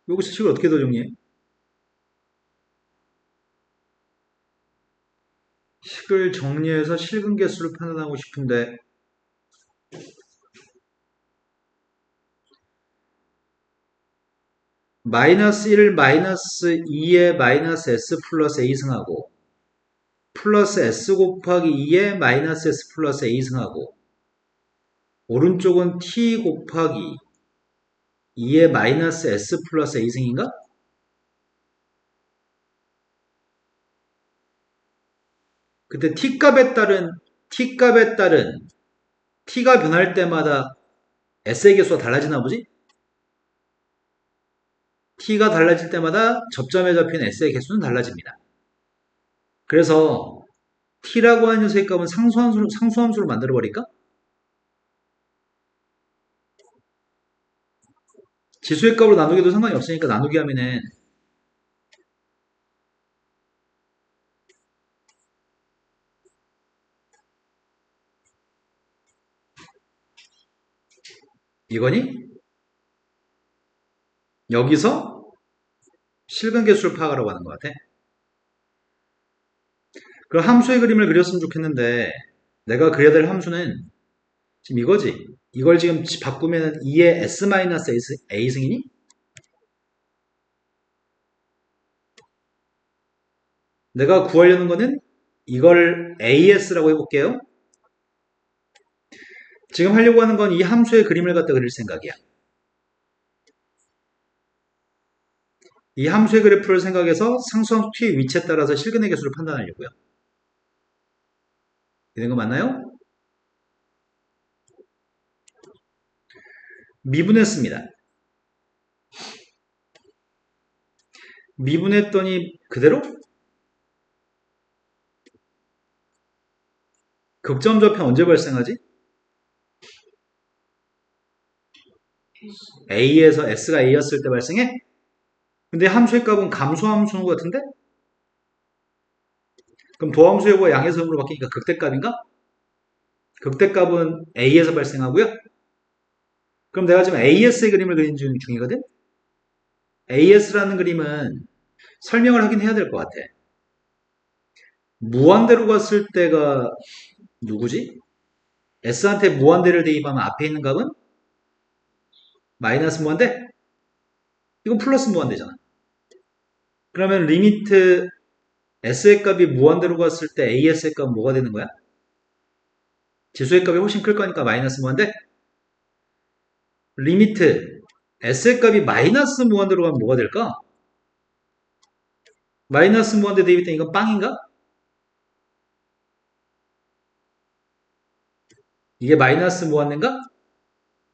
여기서 식을 어떻게 더 정리해? 식을 정리해서 실근 개수를 판단하고 싶은데 마이너스 1, 마이너스 2의 마이너스 s 플러스 a승하고 플러스 s 곱하기 2의 마이너스 s 플러스 a승하고 오른쪽은 t 곱하기 2의 마이너스 s 플러스 a승인가? 그때 t값에 따른 t가 변할 때마다 s의 개수가 달라지나 보지? t가 달라질 때마다 접점에 잡힌 s의 개수는 달라집니다. 그래서 t라고 하는 녀석의 값은 상수함수로 만들어버릴까? 지수의 값으로 나누기도 상관이 없으니까 나누기 하면은 이거니? 여기서 실근 개수를 파악하라고 하는 것 같아. 그럼 함수의 그림을 그렸으면 좋겠는데 내가 그려야 될 함수는 지금 이거지. 이걸 지금 바꾸면 2의 s-a승이니? 내가 구하려는 거는 이걸 as라고 해볼게요. 지금 하려고 하는 건 이 함수의 그림을 갖다 그릴 생각이야. 이 함수의 그래프를 생각해서 상수함수 t의 위치에 따라서 실근의 개수를 판단하려고요. 이런 거 맞나요? 미분했습니다. 미분했더니 그대로? 극점좌표 언제 발생하지? A에서 S가 A였을 때 발생해? 근데 함수의 값은 감소함수인 것 같은데? 그럼 도함수의 곱가 양의성으로 바뀌니까 극대값인가? 극대값은 A에서 발생하고요. 그럼 내가 지금 AS의 그림을 그리는 중이거든? AS라는 그림은 설명을 하긴 해야 될 것 같아. 무한대로 갔을 때가 누구지? S한테 무한대를 대입하면 앞에 있는 값은? 마이너스 무한대? 이건 플러스 무한대잖아. 그러면 리미트 S의 값이 무한대로 갔을 때 AS의 값은 뭐가 되는 거야? 지수의 값이 훨씬 클 거니까 마이너스 무한대? 리미트 S의 값이 마이너스 무한대로 가면 뭐가 될까? 마이너스 무한대 대입했더니 이건 빵인가? 이게 마이너스 무한대인가?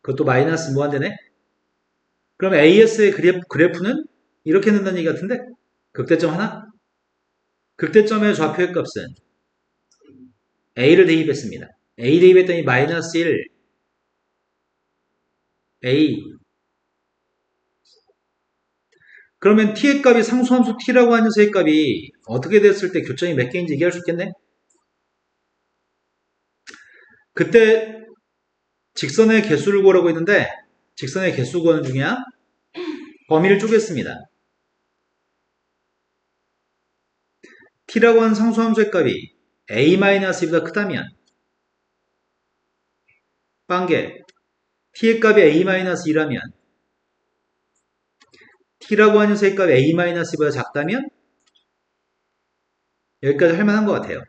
그것도 마이너스 무한대네? 그럼 AS의 그래프는 이렇게 된다는 얘기 같은데? 극대점 하나? 극대점의 좌표의 값은 A를 대입했습니다. A 대입했더니 마이너스 1, A. 그러면 t의 값이 상수함수 t라고 하는 녀석의 값이 어떻게 됐을 때 교점이 몇 개인지 얘기할 수 있겠네? 그때 직선의 개수를 구하라고 했는데 직선의 개수 구하는 중이야. 범위를 쪼갰습니다. t라고 하는 상수함수의 값이 a-b보다 크다면 빵개 t의 값이 a-2라면 t라고 하는 녀석의 값이 a-b보다 작다면 여기까지 할 만한 것 같아요.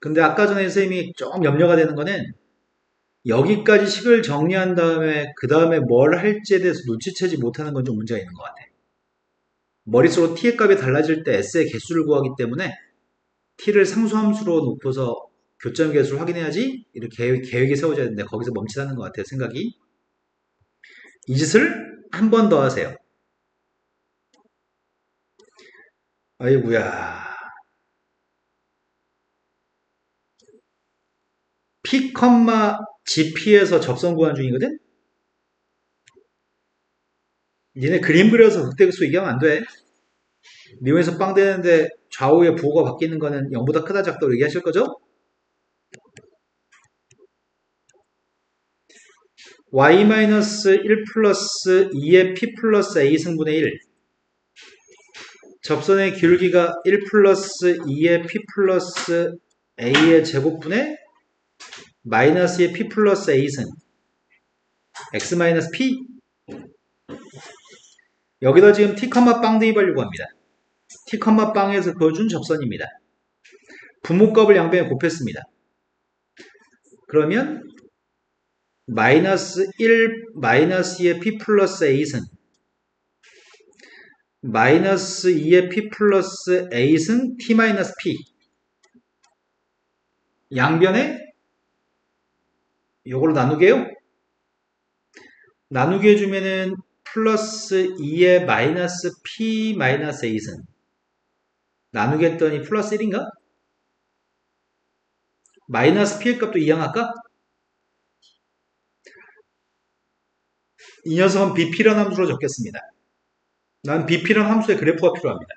근데 아까 전에 선생님이 좀 염려가 되는 거는 여기까지 식을 정리한 다음에 그 다음에 뭘 할지에 대해서 눈치채지 못하는 건 좀 문제가 있는 것 같아. 머릿속으로 t의 값이 달라질 때 s의 개수를 구하기 때문에 t를 상수함수로 놓고서 교점 개수를 확인해야지 이렇게 계획이 세워져야 되는데 거기서 멈칫하는 것 같아요. 생각이. 이 짓을 한 번 더 하세요. 아이고야. P, GP에서 접선 구한 중이거든? 니네 그림 그려서 극대수 얘기하면 안 돼. 미분에서 빵 되는데 좌우의 부호가 바뀌는 거는 0보다 크다 작다고 얘기하실 거죠? y-1 플러스 2의 p 플러스 a 승분의 1 접선의 기울기가 1 플러스 2의 p 플러스 a의 제곱분의 마이너스의 p 플러스 a승 x 마이너스 p 여기다 지금 t, 빵 대입하려고 합니다. t, 빵에서 그어준 접선입니다. 부모값을 양변에 곱했습니다. 그러면 마이너스 1, 마이너스 2의 p 플러스 a승 마이너스 2의 p 플러스 a승 t 마이너스 p 양변에 요걸 나누게요. 나누게 해주면은 플러스 2의 마이너스 p 마이너스 a승 나누게 했더니 플러스 1인가? 마이너스 p의 값도 이항할까? 이 녀석은 bp라는 함수로 적겠습니다. 난 bp라는 함수의 그래프가 필요합니다.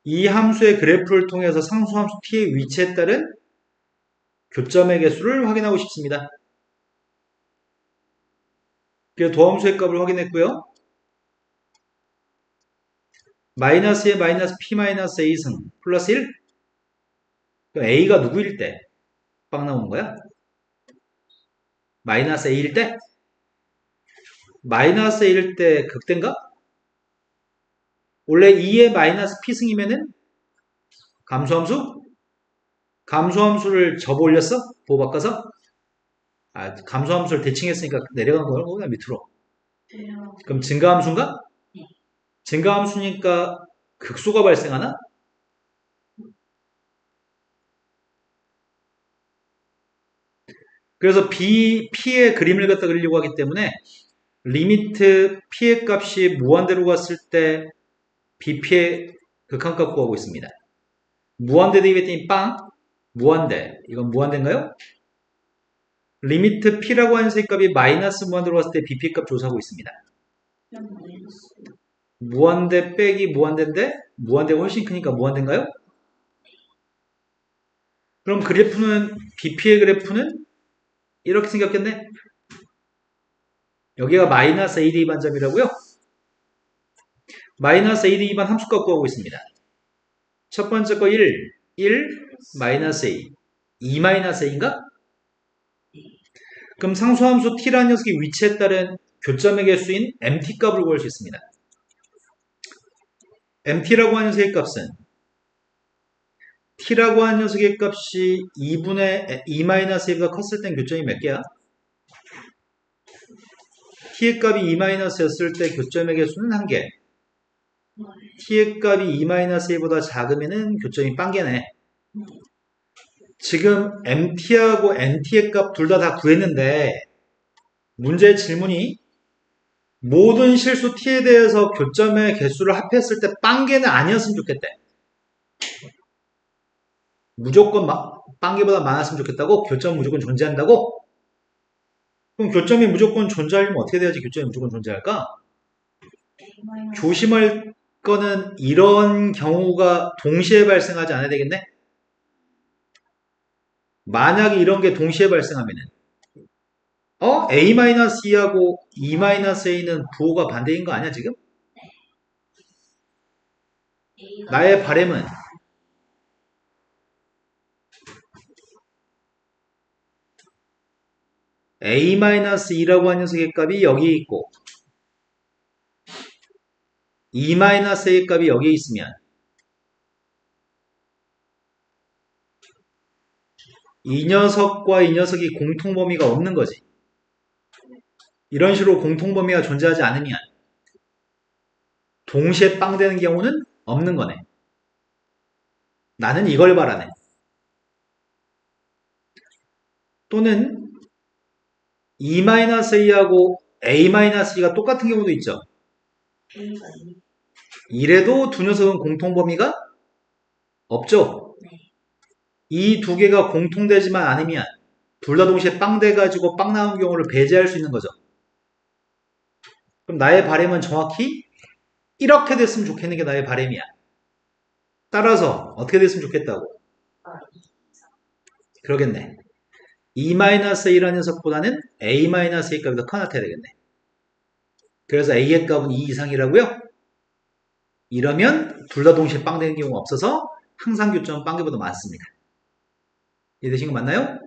이 함수의 그래프를 통해서 상수함수 t의 위치에 따른 교점의 개수를 확인하고 싶습니다. 그래서 도함수의 값을 확인했고요. 마이너스의 마이너스 p 마이너스 a승 플러스 1? 그럼 a가 누구일 때 빵 나오는 거야? 마이너스 a일 때? 마이너스 a일 때 극대인가? 원래 2의 마이너스 p승이면은 감소함수? 감소함수를 접어 올렸어? 보호 바꿔서? 감소함수를 대칭했으니까 내려간 거야? 그냥 밑으로. 그럼 증가함수인가? 네. 증가함수니까 극소가 발생하나? 그래서 p의 그림을 갖다 그리려고 하기 때문에 리미트 p의 값이 무한대로 갔을 때 bp의 극한값 구하고 있습니다. 무한대 대입했더니 빵, 무한대. 이건 무한대인가요? 리미트 p라고 하는 값이 마이너스 무한대로 갔을 때 bp 값 조사하고 있습니다. 무한대 빼기 무한대인데 무한대가 훨씬 크니까 무한대인가요? 그럼 그래프는 bp의 그래프는 이렇게 생겼겠네. 여기가 마이너스 a 대입한 점이라고요. 마이너스 a 대입한 함수값 구하고 있습니다. 첫 번째 거 1, 마이너스 a, 2 마이너스 a인가? 그럼 상수함수 t라는 녀석의 위치에 따른 교점의 개수인 mt 값을 구할 수 있습니다. mt라고 하는 녀석의 값은 t라고 하는 녀석의 값이 2분의 2-a보다 컸을 땐 교점이 몇 개야? t의 값이 2-였을 때 교점의 개수는 1개. t의 값이 2-a보다 작으면은 교점이 빵개네. 지금 mt하고 nt의 값 둘 다 구했는데 문제의 질문이 모든 실수 t에 대해서 교점의 개수를 합했을 때 빵개는 아니었으면 좋겠대. 무조건 빵개보다 많았으면 좋겠다고? 교점은 무조건 존재한다고? 그럼 교점이 무조건 존재하려면 어떻게 돼야지 교점이 무조건 존재할까? 조심할 거는 이런 경우가 동시에 발생하지 않아야 되겠네? 만약에 이런 게 동시에 발생하면은 a-2하고 2-a는 부호가 반대인 거 아니야 지금? 나의 바램은 a-2라고 하는 녀석의 값이 여기에 있고 2-a의 값이 여기에 있으면 이 녀석과 이 녀석이 공통범위가 없는 거지. 이런 식으로 공통범위가 존재하지 않으면 동시에 빵 되는 경우는 없는 거네. 나는 이걸 바라네. 또는 2-a하고 a-2가 똑같은 경우도 있죠. 이래도 두 녀석은 공통범위가 없죠. 이 두 개가 공통되지만 않으면 둘 다 동시에 빵 돼가지고 빵 나온 경우를 배제할 수 있는 거죠. 그럼 나의 바램은 정확히 이렇게 됐으면 좋겠는 게 나의 바램이야. 따라서 어떻게 됐으면 좋겠다고? 그러겠네. 2-a라는 녀석보다는 a-a 값이 더 큰 나타야 되겠네. 그래서 a의 값은 2 이상이라고요? 이러면 둘 다 동시에 빵 되는 경우가 없어서 항상 교점은 빵개보다 많습니다. 이해되신 거 맞나요?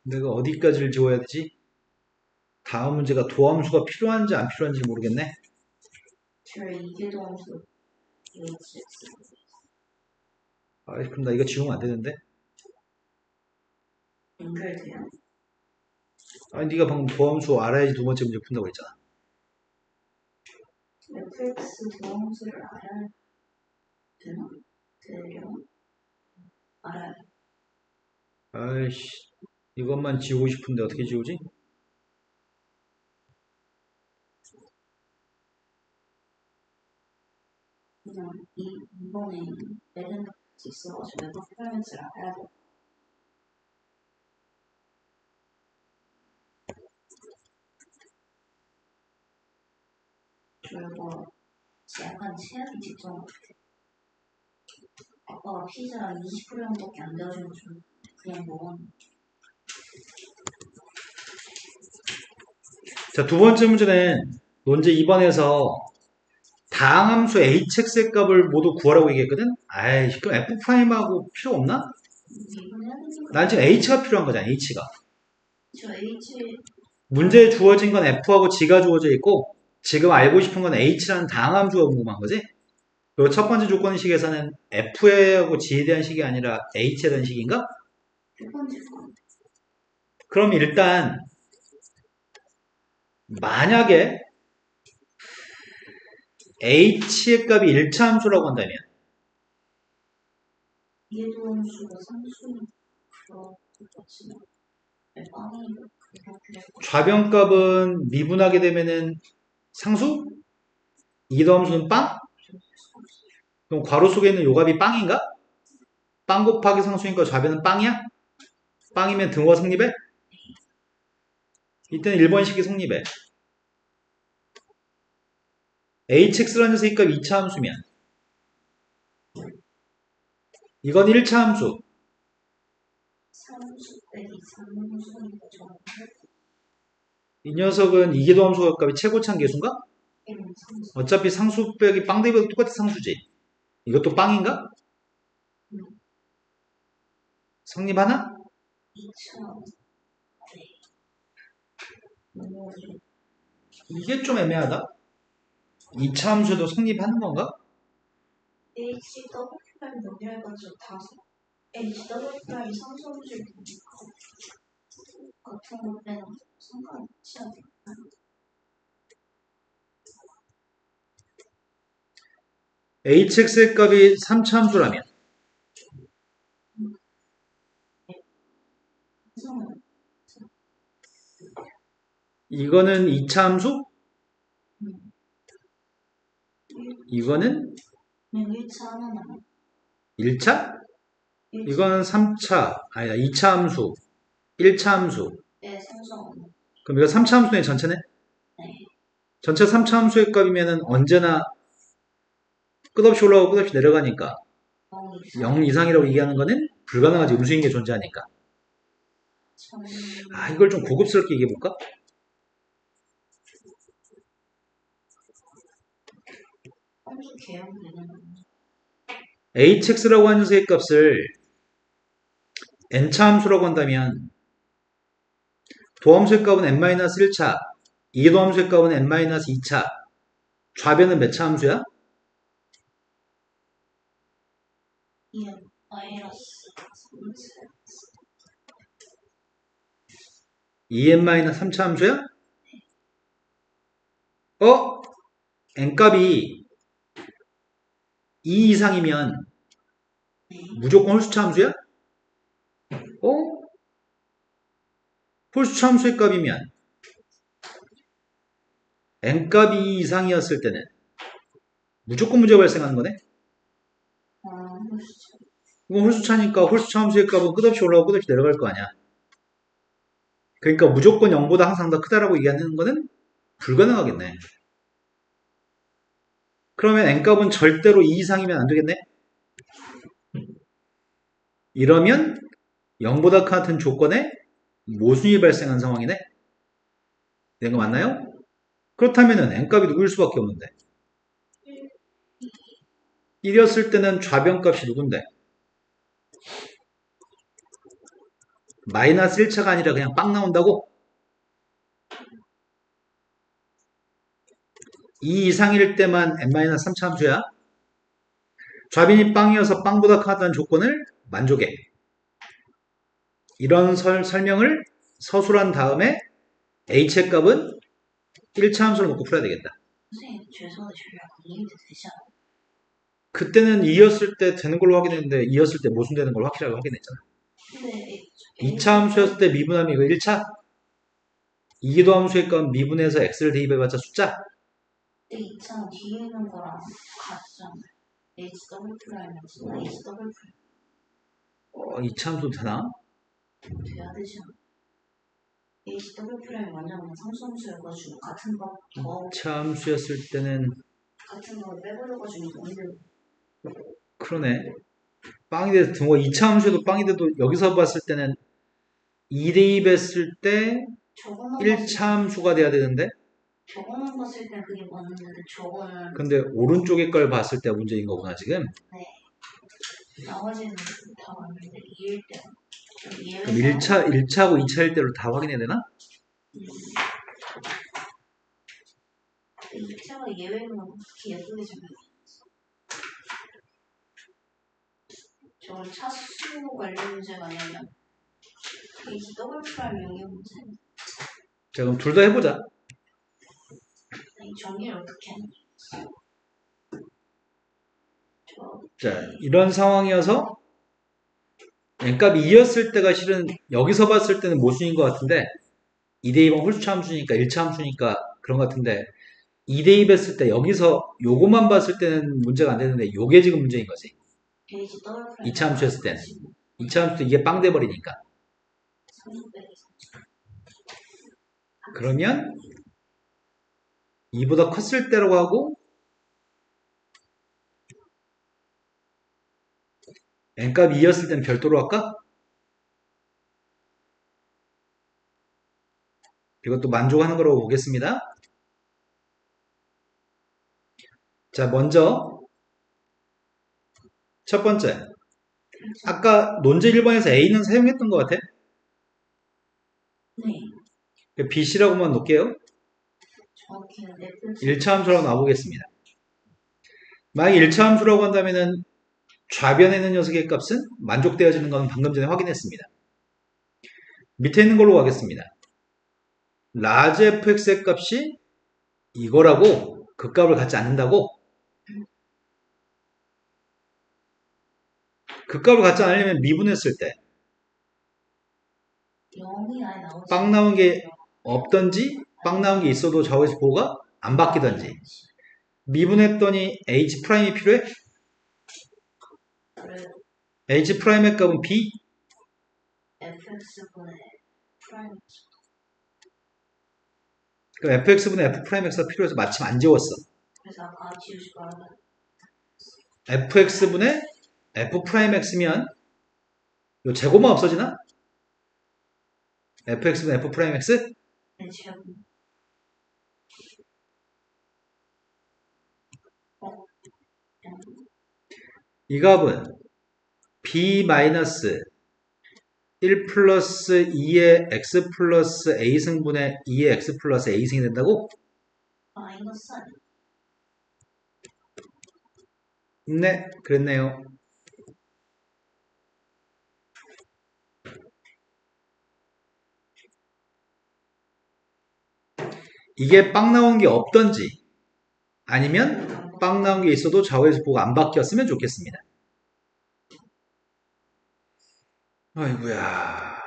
내가 어디까지를 지워야 되지? 다음 문제가 도함수가 필요한지 안 필요한지 모르겠네. 제가 이계도함수 HX 아, 그럼 나 이거 지우면 안 되는데? 연결돼요? 아니, 네가 방금 도함수 알아야지 두 번째 문제 푼다고 했잖아. FX 도함수를 알아야 되나? 되려나? 알아요. 아이씨, 이것만 지우고 싶은데 어떻게 지우지? 그냥 이번에 내는 수 있어가지고 웹 퍼포먼스를 알아야 돼. 저 이거 약간 체하기 직전 같아. 아빠가 피자 20%밖에 안 되어주고 좀 그냥 먹었는데. 자, 두 번째 문제는 논제 2번에서 다항함수 hx의 값을 모두 구하라고 얘기했거든? 아이씨, 그럼 f'하고 필요 없나? 이건 해야 되는 거 난 지금 h가 필요한 거잖아, h가. 저 H 문제에 주어진 건 f하고 g가 주어져 있고, 지금 알고 싶은 건 h라는 다항함수가 궁금한 거지? 그리고 첫 번째 조건식에서는 f하고 g에 대한 식이 아니라 h에 대한 식인가? 두 번째 거. 그럼 일단, 만약에 h의 값이 1차 함수라고 한다면, 이해도함수가 상수는 그렇지만 빵이 그렇게 좌변값은 미분하게 되면은 상수? 이더함수는 빵? 그럼 괄호 속에 있는 요 값이 빵인가? 빵 곱하기 상수니까 좌변은 빵이야? 빵이면 등호가 성립해? 이때는 1번식이 성립해. hx라는 녀석의 값 2차 함수면 이건 1차 함수. 상수 빼기 상수니까 저는 이 녀석은 이계도함수 값이 최고차인 계수인가? 이런 상수 어차피 상수 빼기 빵 대비도 똑같은 상수지. 이것도 빵인가? 성립하나? 2차 이게 좀 애매하다. 2차 함수도 성립하는 건가? H 더블 프라임 연결해가지고 다섯 H 더블 프라임 상수함수일 테니까 같은 거 빼는 상관없지 않을까? hx의 값이 3차 함수라면 상수는 이거는 2차 함수? 이거는 1차 하나만 1차? 이건 3차, 아니다, 2차 함수, 1차 함수. 네, 상수함수 그럼 이거 3차 함수네, 전체네? 네. 전체 3차 함수의 값이면은 언제나 끝없이 올라가고 끝없이 내려가니까 0 이상이라고 얘기하는 거는 불가능하지, 음수인 게 존재하니까. 아, 이걸 좀 고급스럽게 얘기해볼까? 함수 개형되는 거 hx라고 하는 녀석의 값을 n차 함수라고 한다면 도함수의 값은 n-1차, 이도함수의 값은 n-2차, 좌변은 몇 차 함수야? 마이너스 2n-3차 함수야? n값이 2 이상이면 무조건 홀수차 함수야? 홀수차 함수의 값이면 n값이 2 이상이었을 때는 무조건 문제가 발생하는 거네? 이건 홀수차니까 홀수차 함수의 값은 끝없이 올라가고 끝없이 내려갈 거 아니야. 그러니까 무조건 0보다 항상 더 크다라고 얘기하는 거는 불가능하겠네. 그러면 n값은 절대로 2 이상이면 안 되겠네? 이러면 0보다 같은 조건에 모순이 발생한 상황이네? 된 거 맞나요? 그렇다면 n값이 누구일 수밖에 없는데 1이었을 때는 좌변값이 누군데? 마이너스 1차가 아니라 그냥 빵 나온다고? 2 이상일 때만 n-3차 함수야. 좌변이 빵이어서 빵보다 크다는 조건을 만족해. 이런 설명을 서술한 다음에 h의 값은 1차 함수로 놓고 풀어야 되겠다. 선생님, 죄송한데 저희가 이해도 되지 않아요? 그때는 2였을 때 되는 걸로 확인했는데 2였을 때 모순되는 걸로 확실하게 확인했잖아. 근데 2차 함수였을 때 미분하면 이거 1차? 이기도 함수의 값 미분해서 x를 대입해봤자 숫자? 근데 있잖아, 뒤에 있는 거랑 같잖아요. H 더블 프라임이랑 H 더블 프라임 2차 함수 되나? 돼야 되지 않아? H 더블 프라임 완전 그냥 상수함수여가지고 같은 거 더 2차 함수였을 때는 같은 거 빼버려가지고 뭔데 그러네. 빵이 돼도 등호 2차 함수에도 빵이 돼도 여기서 봤을 때는 2 대입했을 때 저거만 1차 함수가 돼야 되는데 저거만 봤을 때 그게 맞는데 저거는 근데 오른쪽에 걸 봤을 때 문제인 거구나 지금. 나머지는 다 맞는데 2일 때 그럼 1차하고 2차일 때로 다 확인해야 되나? 2차가 예외면 그렇게 예쁘게 생겼어. 저건 차수 관련 문제가 아니라 H 더블 프라임 용의 문제. 자 그럼 둘 다 해보자. 이 정리를 어떻게 하니? 자 이런 상황이어서 n값이 2였을 때가 실은 여기서 봤을 때는 모순인 것 같은데 2대입은 홀수차 함수니까 1차 함수니까 그런 것 같은데 2대입했을 때 여기서 요것만 봤을 때는 문제가 안 되는데 요게 지금 문제인 거지. H 더블 프라임 2차 함수였을 때는 2차 함수 때 이게 빵 돼버리니까. 그러면 2보다 컸을 때라고 하고 n값이 2였을 때는 별도로 할까? 이것도 만족하는 거라고 보겠습니다. 자 먼저 첫 번째 아까 논제 1번에서 A는 사용했던 것 같아. 네, BC라고만 놓을게요. 정확히는 F 1차 함수라고 놔보겠습니다. 만약에 1차 함수라고 한다면은 좌변에 있는 녀석의 값은 만족되어지는 건 방금 전에 확인했습니다. 밑에 있는 걸로 가겠습니다. 라지 fx의 값이 이거라고 그 값을 갖지 않는다고? 그 값을 갖지 않으려면 미분했을 때 0이 아예 나오지 빵 나온 게 없던지 빵 나온 게 있어도 좌우에서 보호가 안 바뀌던지 미분했더니 h'이 필요해? h'의 값은 b? fx분의 프라임 그럼 fx분의 f'x가 필요해서 마침 안 지웠어. 그래서 아까 지우지 말라 fx분의 f'x면 요 제곱만 없어지나? fx분의 f'x? 네, 제곱 이 값은 b-1 플러스 2의 x 플러스 a승분의 2의 x 플러스 a승이 된다고? 마이너스 아니 네, 그랬네요. 이게 빵 나온 게 없던지 아니면 빵 나온 게 있어도 좌우에서 보고 안 바뀌었으면 좋겠습니다. 아이고야.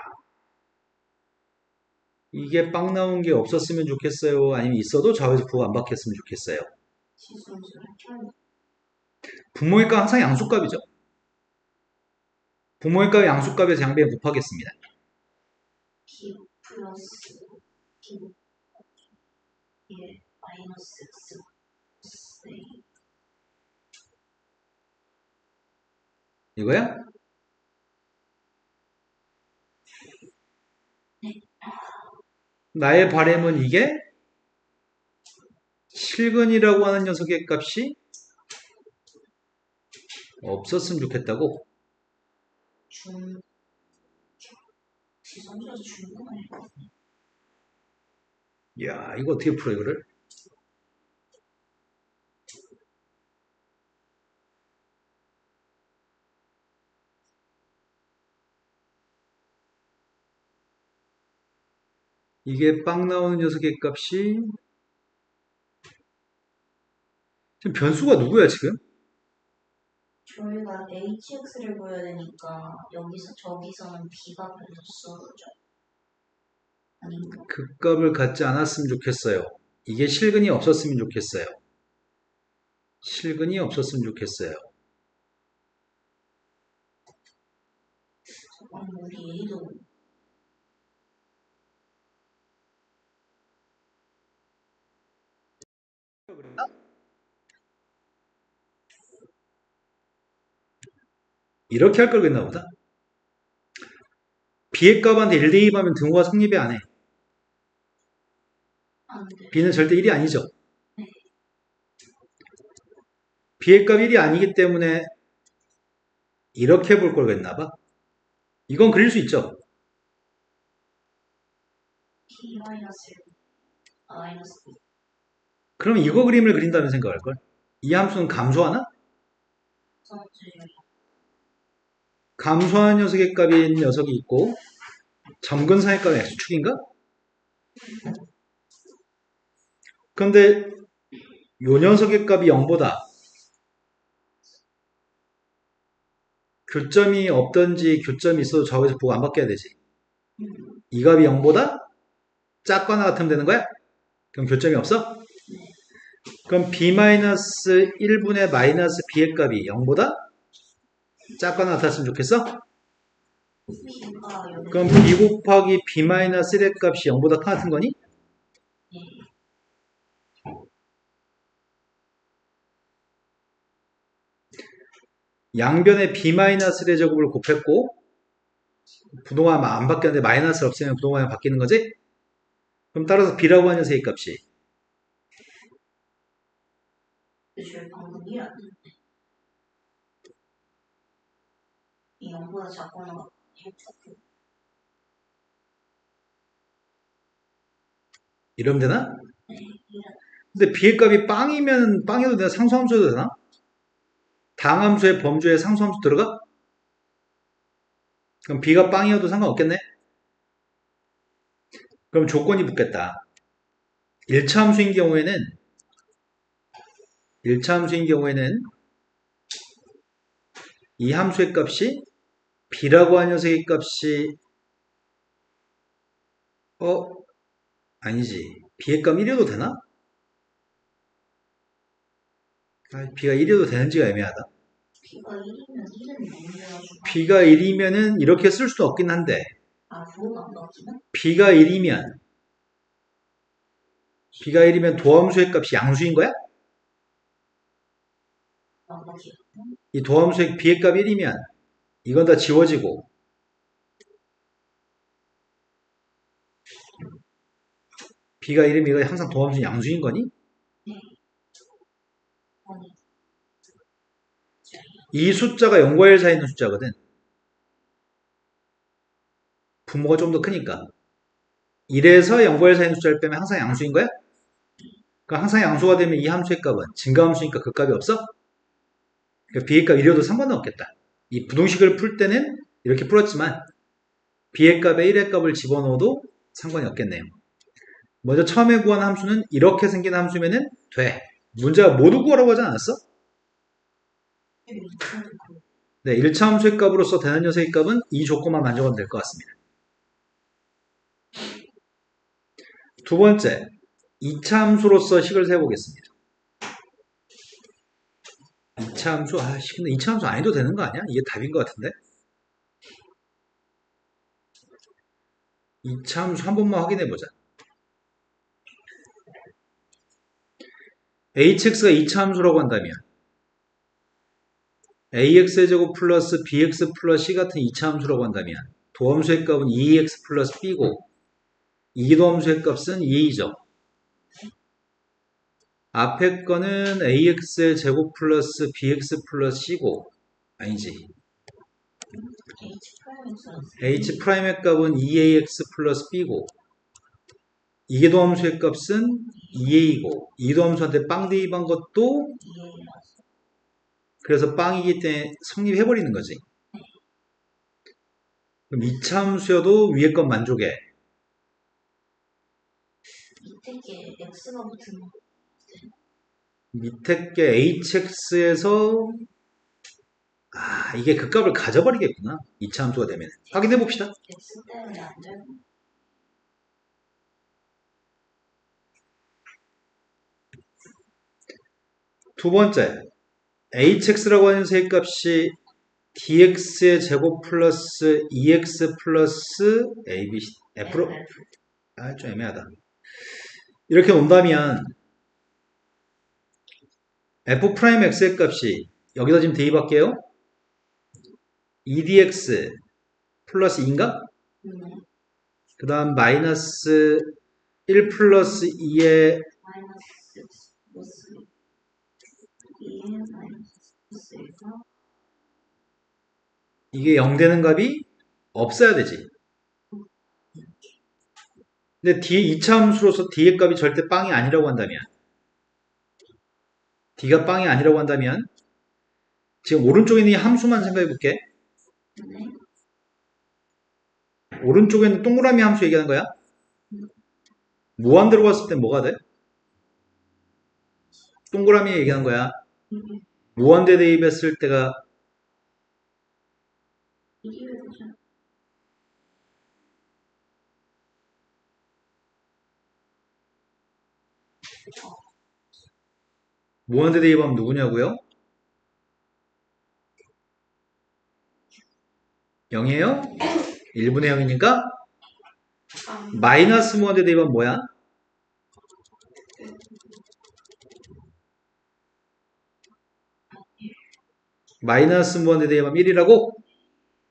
이게 빵 나온 게 없었으면 좋겠어요? 아니면 있어도 좌우에서 보고 안 바뀌었으면 좋겠어요? 지수함수를 켜는 부모의 값 항상 양수값이죠. 부모의 값 양수값에서 양변 곱하겠습니다. B 플러스 B 예 마이너스 X 플러스 A 이거야? 나의 바램은 이게 실근이라고 하는 녀석의 값이 없었으면 좋겠다고? 중 지성소에서 주는 건 아닐까? 야, 이거 어떻게 풀어, 이거를? 이게 빵 나오는 녀석의 값이, 지금 변수가 누구야, 지금? 저희가 hx를 보여야 되니까 저기서는 b가 걸렸어죠. 아닌가? 그 값을 갖지 않았으면 좋겠어요. 이게 실근이 없었으면 좋겠어요. 실근이 없었으면 좋겠어요. 우리 a도 이렇게 할 걸 그랬나 보다. b의 값한테 1 대입하면 등호가 성립이 안 해. 안 돼. b는 절대 1이 아니죠. b의 값 1이 아니기 때문에 이렇게 볼 걸 그랬나 봐. 이건 그릴 수 있죠. b 마이너스 1 마이너스 b 그럼 이거 그림을 그린다면 생각할 걸. 이 함수는 감소하나? 감소한 녀석의 값인 녀석이 있고 점근상의 값은 x축인가? 그런데 요 녀석의 값이 0보다 교점이 없던지 교점이 있어도 좌우에서 보고 안 바뀌어야 되지. 이 값이 0보다 작거나 같으면 되는 거야? 그럼 교점이 없어? 그럼 b-1분의 마이너스 b의 값이 0보다 작거나 같았으면 좋겠어? b가 여기 그럼 b 곱하기 b-1의 값이 0보다 같은 거니? 양변에 b-1의 제곱을 곱했고 부동하면 안 바뀌었는데 마이너스를 없애면 부동하면 바뀌는 거지? 그럼 따라서 b라고 하는 녀석의 값이 저희 방금 1안 됐네. 이 0보다 작거나 같고 이러면 되나? 네, 1은 근데 b의 값이 빵이면 빵해도 되나? 상수함수여도 되나? 당함수의 범주에 상수함수 들어가? 그럼 b가 빵이어도 상관없겠네? 그럼 조건이 붙겠다. 1차 함수인 경우에는 이 함수의 값이 b라고 하는 녀석의 값이 아니지. b의 값 1이어도 되나? b가 1이어도 되는지가 애매하다. b가 1이면 1은 넘겨가지고 b가 1이면은 이렇게 쓸 수도 없긴 한데 부호가 안 바뀌나? b가 1이면 도함수의 값이 양수인 거야? 안 바뀌나? 이 도함수의 b의 값 1이면 이건 다 지워지고 b가 1이면 이거 항상 도함수 양수인 거니? 아니 이 숫자가 0과 1 사이에 있는 숫자거든. 분모가 좀 더 크니까 1에서 0과 1 사이에 있는 숫자를 빼면 항상 양수인 거야? 그러니까 항상 양수가 되면 이 함수의 값은 증가함수니까 그 값이 없어? 그러니까 b의 값 1이어도 상관은 없겠다. 이 부동식을 풀 때는 이렇게 풀었지만 b의 값에 1의 값을 집어넣어도 상관이 없겠네요. 먼저 처음에 구한 함수는 이렇게 생긴 함수면은 돼. 문제가 모두 구하라고 하지 않았어? 네, 1차 함수의 값으로서 되는 녀석의 값은 이 조건만 만족하면 될 것 같습니다. 두 번째, 2차 함수로서 식을 세보겠습니다. 2차 함수, 근데 2차 함수 아니도 되는 거 아니야? 이게 답인 것 같은데? 2차 함수 한 번만 확인해보자. hx가 2차 함수라고 한다면 ax의 제곱 플러스 bx 플러스 c 같은 2차 함수라고 한다면 도함수의 값은 2x 플러스 b고 이도함수의 값은 2죠. 앞에 거는 ax의 제곱 플러스 bx 플러스 c고 아니지. H 프라임에서 h 프라임의 값은 2ax 플러스 b고 이계도함수의 값은 2a고 이계도함수한테 빵 대입한 것도 2A라서 그래서 빵이기 때문에 성립해버리는 거지. 그럼 이차함수여도 위에 것 만족해. 밑에 게 X가 붙은 거 밑에 게 hx에서 이게 그 값을 가져버리겠구나. 이차함수가 되면. 확인해 봅시다. X 때문에 안 되고 두 번째, hx라고 하는 세값이 dx의 제곱 플러스 2x 플러스 abc f로 좀 애매하다. 이렇게 온다면 f 프라임 x의 값이 여기다 지금 대입할게요. 2dx 플러스 2인가? 그 다음 마이너스 1 플러스 2의 마이너스 플러스 2에 마이너스 플러스 1가 이게 0 되는 값이 없어야 되지. 근데 d 2차 함수로서 d의 값이 절대 빵이 아니라고 한다면 d가 빵이 아니라고 한다면 지금 오른쪽에 있는 이 함수만 생각해 볼게. 네. 오른쪽에 있는 동그라미 함수 얘기하는 거야? 무한 들어갔을 때 뭐가 돼? 동그라미 얘기하는 거야. 무한대 대입했을 때가 이게 왜 그러죠? 무한대 대입하면 누구냐고요? 0이에요? 1분의 0이니까 마이너스 무한대 대입하면 뭐야? 마이너스 무한대 대입하면 1이라고?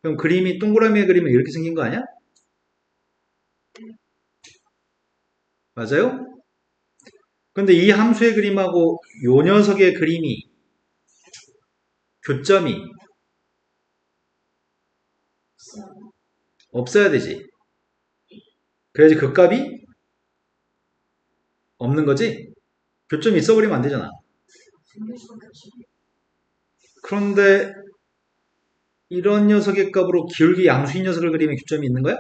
그럼 그림이 동그라미의 그림은 이렇게 생긴 거 아니야? 맞아요? 근데 이 함수의 그림하고 요 녀석의 그림이 교점이 없어야 되지. 그래야지 그 값이 없는 거지. 교점이 있어버리면 안 되잖아. 생길 수밖에 없어. 그런데 이런 녀석의 값으로 기울기 양수인 녀석을 그리면 교점이 있는 거야?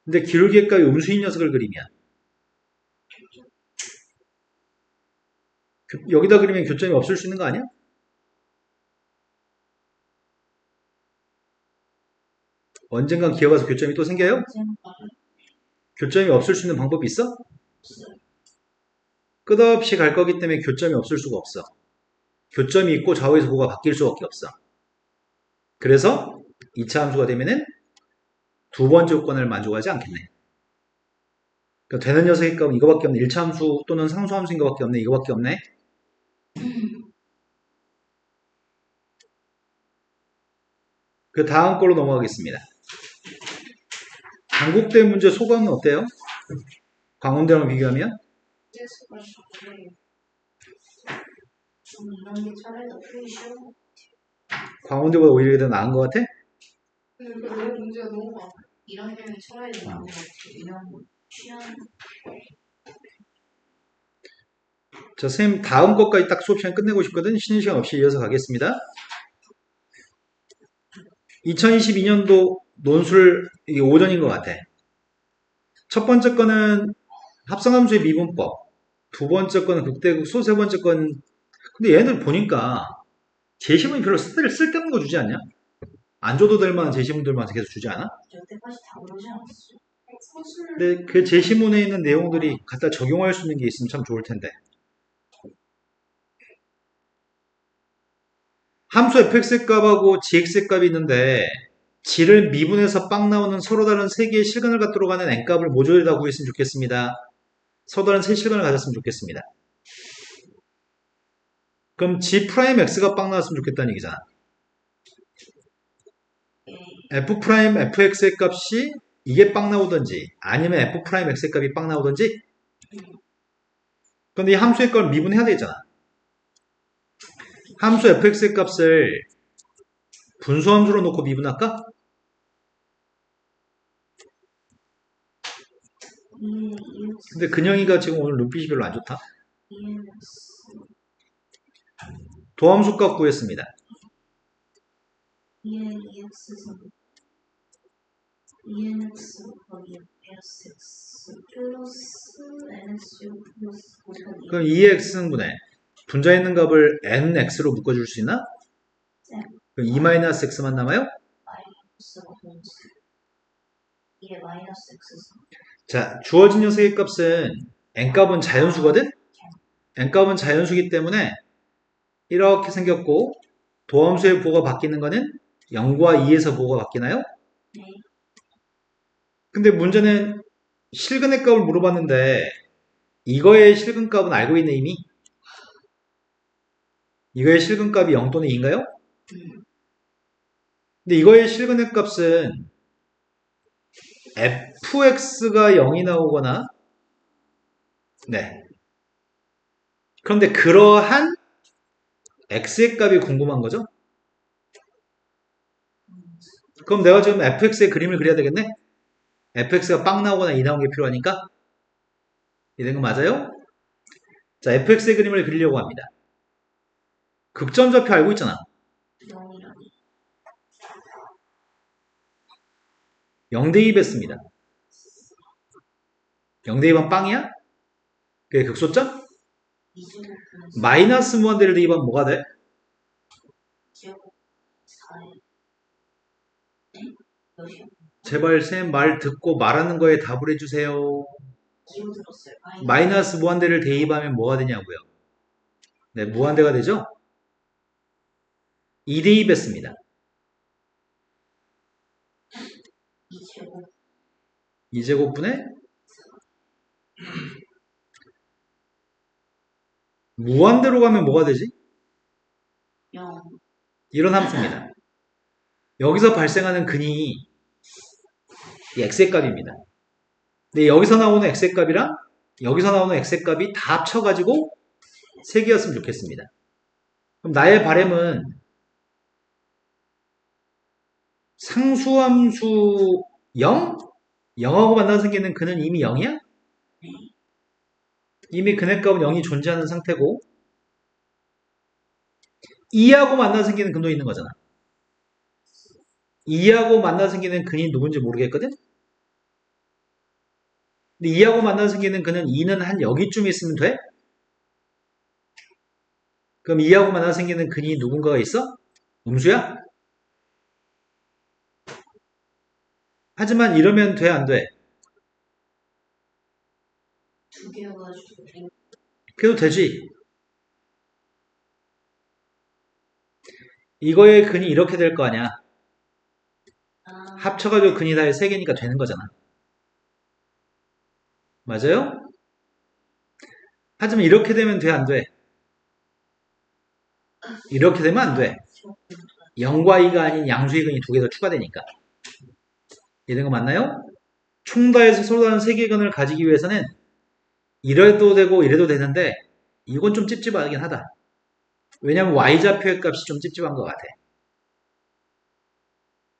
근데 기울기의 값이 음수인 녀석을 그리면 여기다 그리면 교점이 없을 수 있는 거 아니야? 언젠간 기어가서 교점이 또 생겨요? 교점이 없을 수 있는 방법이 있어? 끝없이 갈 거기 때문에 교점이 없을 수가 없어. 교점이 있고 좌우에서 뭐가 바뀔 수밖에 없어. 그래서 2차 함수가 되면은 두 번째 조건을 만족하지 않겠네. 그러니까 되는 녀석의 값은 이거밖에 없네. 1차 함수 또는 상수 함수인 거밖에 없네. 이거밖에 없네. 그 다음 걸로 넘어가겠습니다. 단국대 문제 소감은 어때요? 광운대랑 비교하면? 예수가 좋네. 이런 게 차라리 더 풀기 쉬운 광운대보다 오히려 이게 더 나은 것 같아? 근데 그 너무 문제가 너무 많아. 이런 게 차라리 더 나은 것 같아. 이런 취향 자, 선생님 다음 것까지 딱 수업 시간 끝내고 싶거든. 쉬는 시간 없이 이어서 가겠습니다. 2022년도 논술 이게 오전인 것 같아. 첫 번째 거는 합성함수의 미분법. 두 번째 거는 극대국수. 세 번째 건 근데 얘네들 보니까 제시문이 별로 쓸데없는 거 주지 않냐? 안 줘도 될 만한 제시문들만 계속 주지 않아? 여태까지 다 그러지 않았어. 서술 근데 그 제시문에 있는 내용들이 갖다 적용할 수 있는 게 있으면 참 좋을 텐데. 함수 fx의 값하고 gx의 값이 있는데 g를 미분해서 빵 나오는 서로 다른 세 개의 실근을 갖도록 하는 n값을 모조리다 구했으면 좋겠습니다. 서로 다른 세 실근을 가졌으면 좋겠습니다. 그럼 g 프라임 x가 빵 나왔으면 좋겠다는 얘기잖아. f 프라임 fx의 값이 이게 빵 나오든지 아니면 f 프라임 x의 값이 빵 나오든지. 근데 이 함수의 값을 미분해야 되잖아. 함수 fx의 값을 분수함수로 놓고 미분할까? 2x 근데 근영이가 지금 오늘 눈빛이 별로 안 좋다. 2x 도함수 값 구했습니다. 2x는 2nx 곱하기 sx 플러스 nx 플러스 곱하기 그럼 2x승분에 분자 있는 값을 nx로 묶어줄 수 있나? 네. 그럼 2-x만 남아요? 마이너스가 분수 이게 마이너스 x 자, 주어진 녀석의 값은 n값은 자연수거든? n값은 자연수기 때문에 이렇게 생겼고 도함수의 부호가 바뀌는 거는 0과 2에서 부호가 바뀌나요? 네. 근데 문제는 실근의 값을 물어봤는데 이거의 실근값은 알고 있네 이미? 이거의 실근값이 0 또는 2인가요? 근데 이거의 실근의 값은 fx가 0이 나오거나 네. 그런데 그러한 x의 값이 궁금한 거죠? 그럼 내가 지금 fx의 그림을 그려야 되겠네? fx가 빵 나오거나 2 나온 게 필요하니까 이된 거 맞아요? 자, fx의 그림을 그리려고 합니다. 극점좌표 알고 있잖아. 0이라니 0대2 뺐습니다. 0대 2번 빵이야? 그게 극소점? 2제곱 플러스 마이너스 무한대를 대입하면 뭐가 돼? 제곱 4에 네? 몇이요? 제발 쌤 말 듣고 말하는 거에 답을 해주세요. 기어들었어요 마이너스 무한대를 대입하면 뭐가 되냐고요. 네, 무한대가 되죠? 2 대입했습니다. 2제곱 2제곱분의 무한대로 가면 뭐가 되지? 0 이런 함수입니다. 여기서 발생하는 근이 이 x의 값입니다. 근데 여기서 나오는 x의 값이랑 여기서 나오는 x의 값이 다 합쳐가지고 3개였으면 좋겠습니다. 그럼 나의 바람은 상수함수 0? 0하고 만나서 생기는 근은 이미 0이야? 이미 근의 값은 0이 존재하는 상태고 2하고 만나서 생기는 근도 있는 거잖아. 2하고 만나서 생기는 근이 누군지 모르겠거든? 근데 2하고 만나서 생기는 근은 2는 한 여기쯤에 있으면 돼? 그럼 2하고 만나서 생기는 근이 누군가가 있어? 음수야? 하지만 이러면 돼, 안 돼? 두 개여가지고 그래도 되지. 이거의 근이 이렇게 될 거 아니야. 아, 합쳐가지고 근이 다 3개니까 되는 거잖아. 맞아요? 하지만 이렇게 되면 돼, 안 돼? 이렇게 되면 안 돼. 0과 2가 아닌 양수의 근이 2개 더 추가되니까. 이런 거 맞나요? 총 다해서 서로 다른 3개의 근을 가지기 위해서는 이래도 되고 이래도 되는데 이건 좀 찝찝하긴 하다. 왜냐면 y좌표의 값이 좀 찝찝한 것 같아.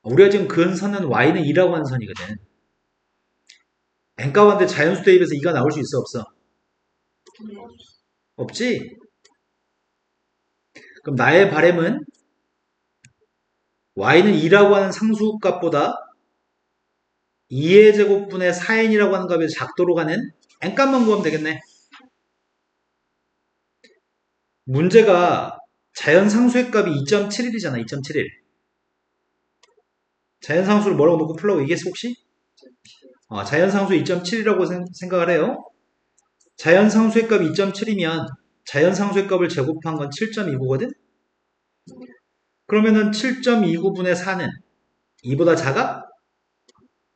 우리가 지금 그은 선은 y는 2라고 하는 선이거든. n값한테 자연수 대입해서 2가 나올 수 있어 없어? 없지? 그럼 나의 바램은 y는 2라고 하는 상수값보다 2의 제곱분의 4n이라고 하는 값에서 작도로 가는 n값만 구하면 되겠네. 문제가 자연상수의 값이 2.71이잖아. 2.71. 자연상수를 뭐라고 놓고 풀라고 얘기했어 혹시? 자연상수 2.7이라고 생각을 해요. 자연상수의 값이 2.7이면 자연상수의 값을 제곱한 건 7.29거든? 그러면은 7.29분의 4는 2보다 작아?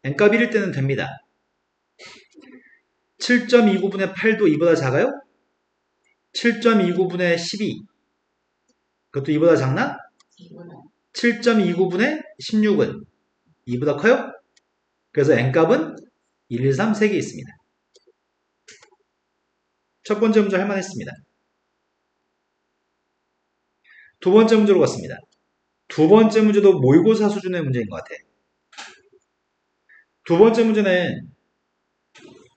n값 1일 때는 됩니다. 7.29분의 8도 2보다 작아요? 7.29분의 12 그것도 2보다 작나? 7.29분의 16은 2보다 커요? 그래서 n값은 1, 2, 3, 3개 있습니다. 첫 번째 문제 할만했습니다. 두 번째 문제로 갔습니다. 두 번째 문제도 모의고사 수준의 문제인 것 같아. 두 번째 문제는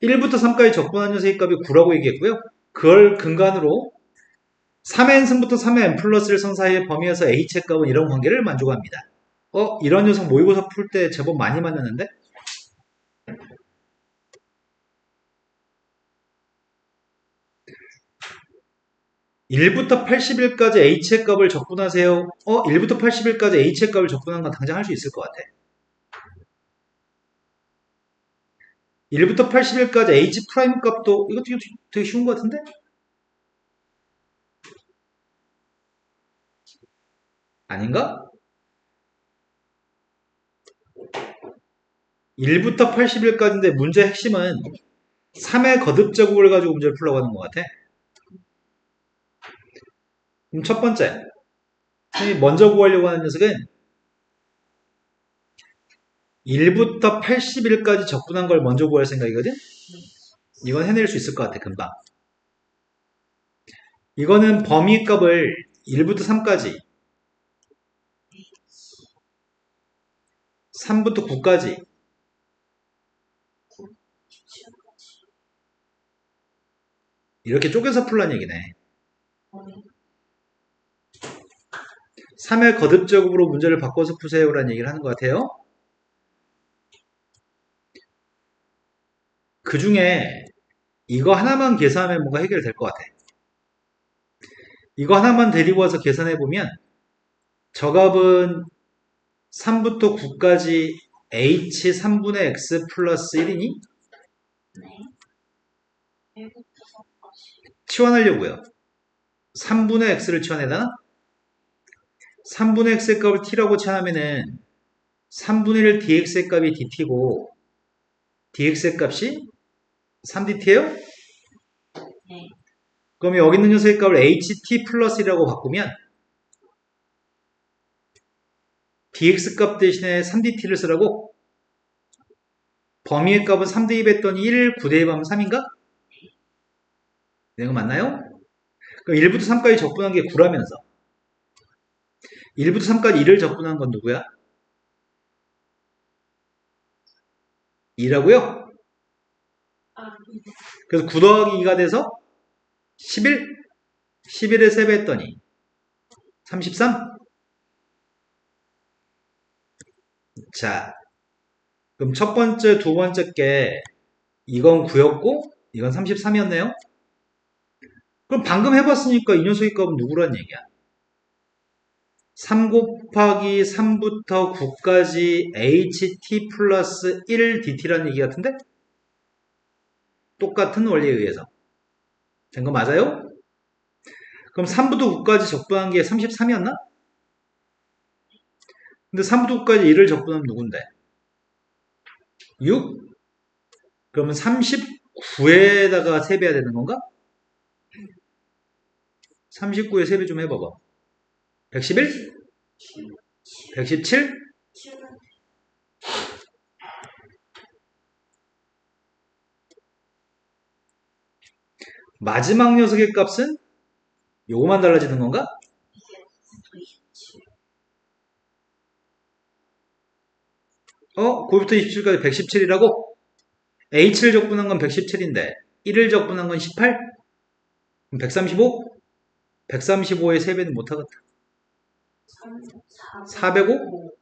1부터 3까지 적분한 녀석의 값이 9라고 얘기했고요. 그걸 근간으로 3n승부터 3n 플러스 1성 사이의 범위에서 h의 값은 이런 관계를 만족합니다. 이런 녀석 모의고사 풀 때 제법 많이 만났는데? 1부터 80일까지 h의 값을 적분하세요. 1부터 80일까지 h의 값을 적분한 건 당장 할 수 있을 것 같아. 1부터 80일까지 h 프라임 값도 이것도 되게 쉬운 것 같은데? 아닌가? 1부터 80일까지인데 문제 핵심은 3의 거듭제곱을 가지고 문제를 풀려고 하는 것 같아. 그럼 첫 번째, 선생님이 먼저 구하려고 하는 녀석은 1부터 80일까지 적분한 걸 먼저 구할 생각이거든? 이건 해낼 수 있을 것 같아, 금방. 이거는 범위 값을 1부터 3까지, 3부터 9까지, 이렇게 쪼개서 풀란 얘기네. 3의 거듭제곱으로 문제를 바꿔서 푸세요라는 얘기를 하는 것 같아요. 그 중에 이거 하나만 계산하면 뭔가 해결될 것 같아. 이거 하나만 데리고 와서 계산해보면 저 값은 3부터 9까지 h 3분의 x 플러스 1이니? 네. 1부터 3까지. 치환하려고요. 3분의 x를 치환해다 3분의 x의 값을 t라고 치환하면은 3분의 1 dx의 값이 dt고 dx의 값이 3dt예요? 네. 그럼 여기 있는 녀석의 값을 ht 플러스 1이라고 바꾸면 dx 값 대신에 3dt를 쓰라고? 범위의 값은 3대2 했더니 1, 9대입하면 3인가? 이거 맞나요? 그럼 1부터 3까지 적분한 게 9라면서 1부터 3까지 1을 적분한 건 누구야? 2라고요? 그래서 9 더하기 2가 돼서 11? 11에 세배했더니 33? 자, 그럼 첫 번째, 두 번째 게 이건 9였고 이건 33이었네요? 그럼 방금 해봤으니까 이 녀석의 값은 누구란 얘기야? 3 곱하기 3부터 9까지 ht 플러스 1 dt라는 얘기 같은데? 똑같은 원리에 의해서. 된 거 맞아요? 그럼 3부터 9까지 적분한 게 33이었나? 근데 3부터 9까지 1을 적분하면 누군데? 6? 그러면 39에다가 세배해야 되는 건가? 39에 세배 좀 해봐봐. 111? 117? 마지막 녀석의 값은 요거만 달라지는 건가? 이게 9부터 27까지 117이라고? h를 적분한 건 117인데 1을 적분한 건 18? 그럼 135? 135의 3배는 못하겠다. 405?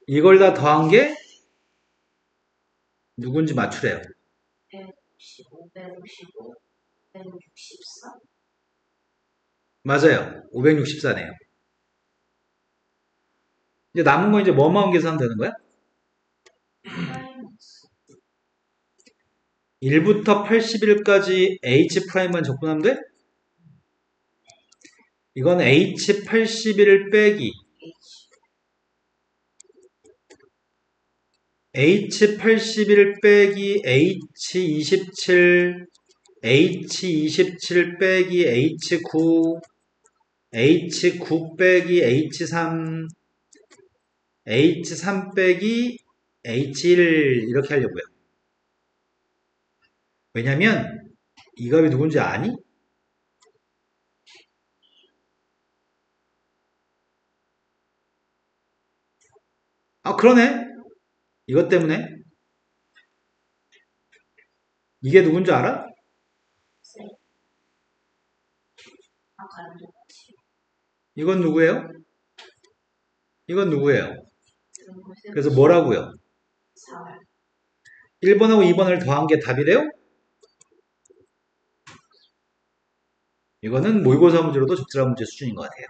이걸 다 더한 게 누군지 맞추래요. 155, 155, 164? 맞아요. 564네요. 이제 남은 건 이제 뭐만 계산하면 되는 거야? 1부터 80일까지 h 프라임만 적분하면 돼? 이건 h 81 빼기 h 81 빼기 h 27 h 27 빼기 h 9 h 9 빼기 h 3 h 3 빼기 h 1 이렇게 하려고요. 왜냐면 이 값이 누군지 아니? 아, 그러네. 이것 때문에. 이게 누군지 알아? 세. 아까랑 똑같이. 이건 누구예요? 이건 누구예요? 그리고 그래서 뭐라고요? 4월. 1번하고 2번을 더한 게 답이래요? 이거는 모의고사 문제로도 적절한 문제 수준인 것 같아요.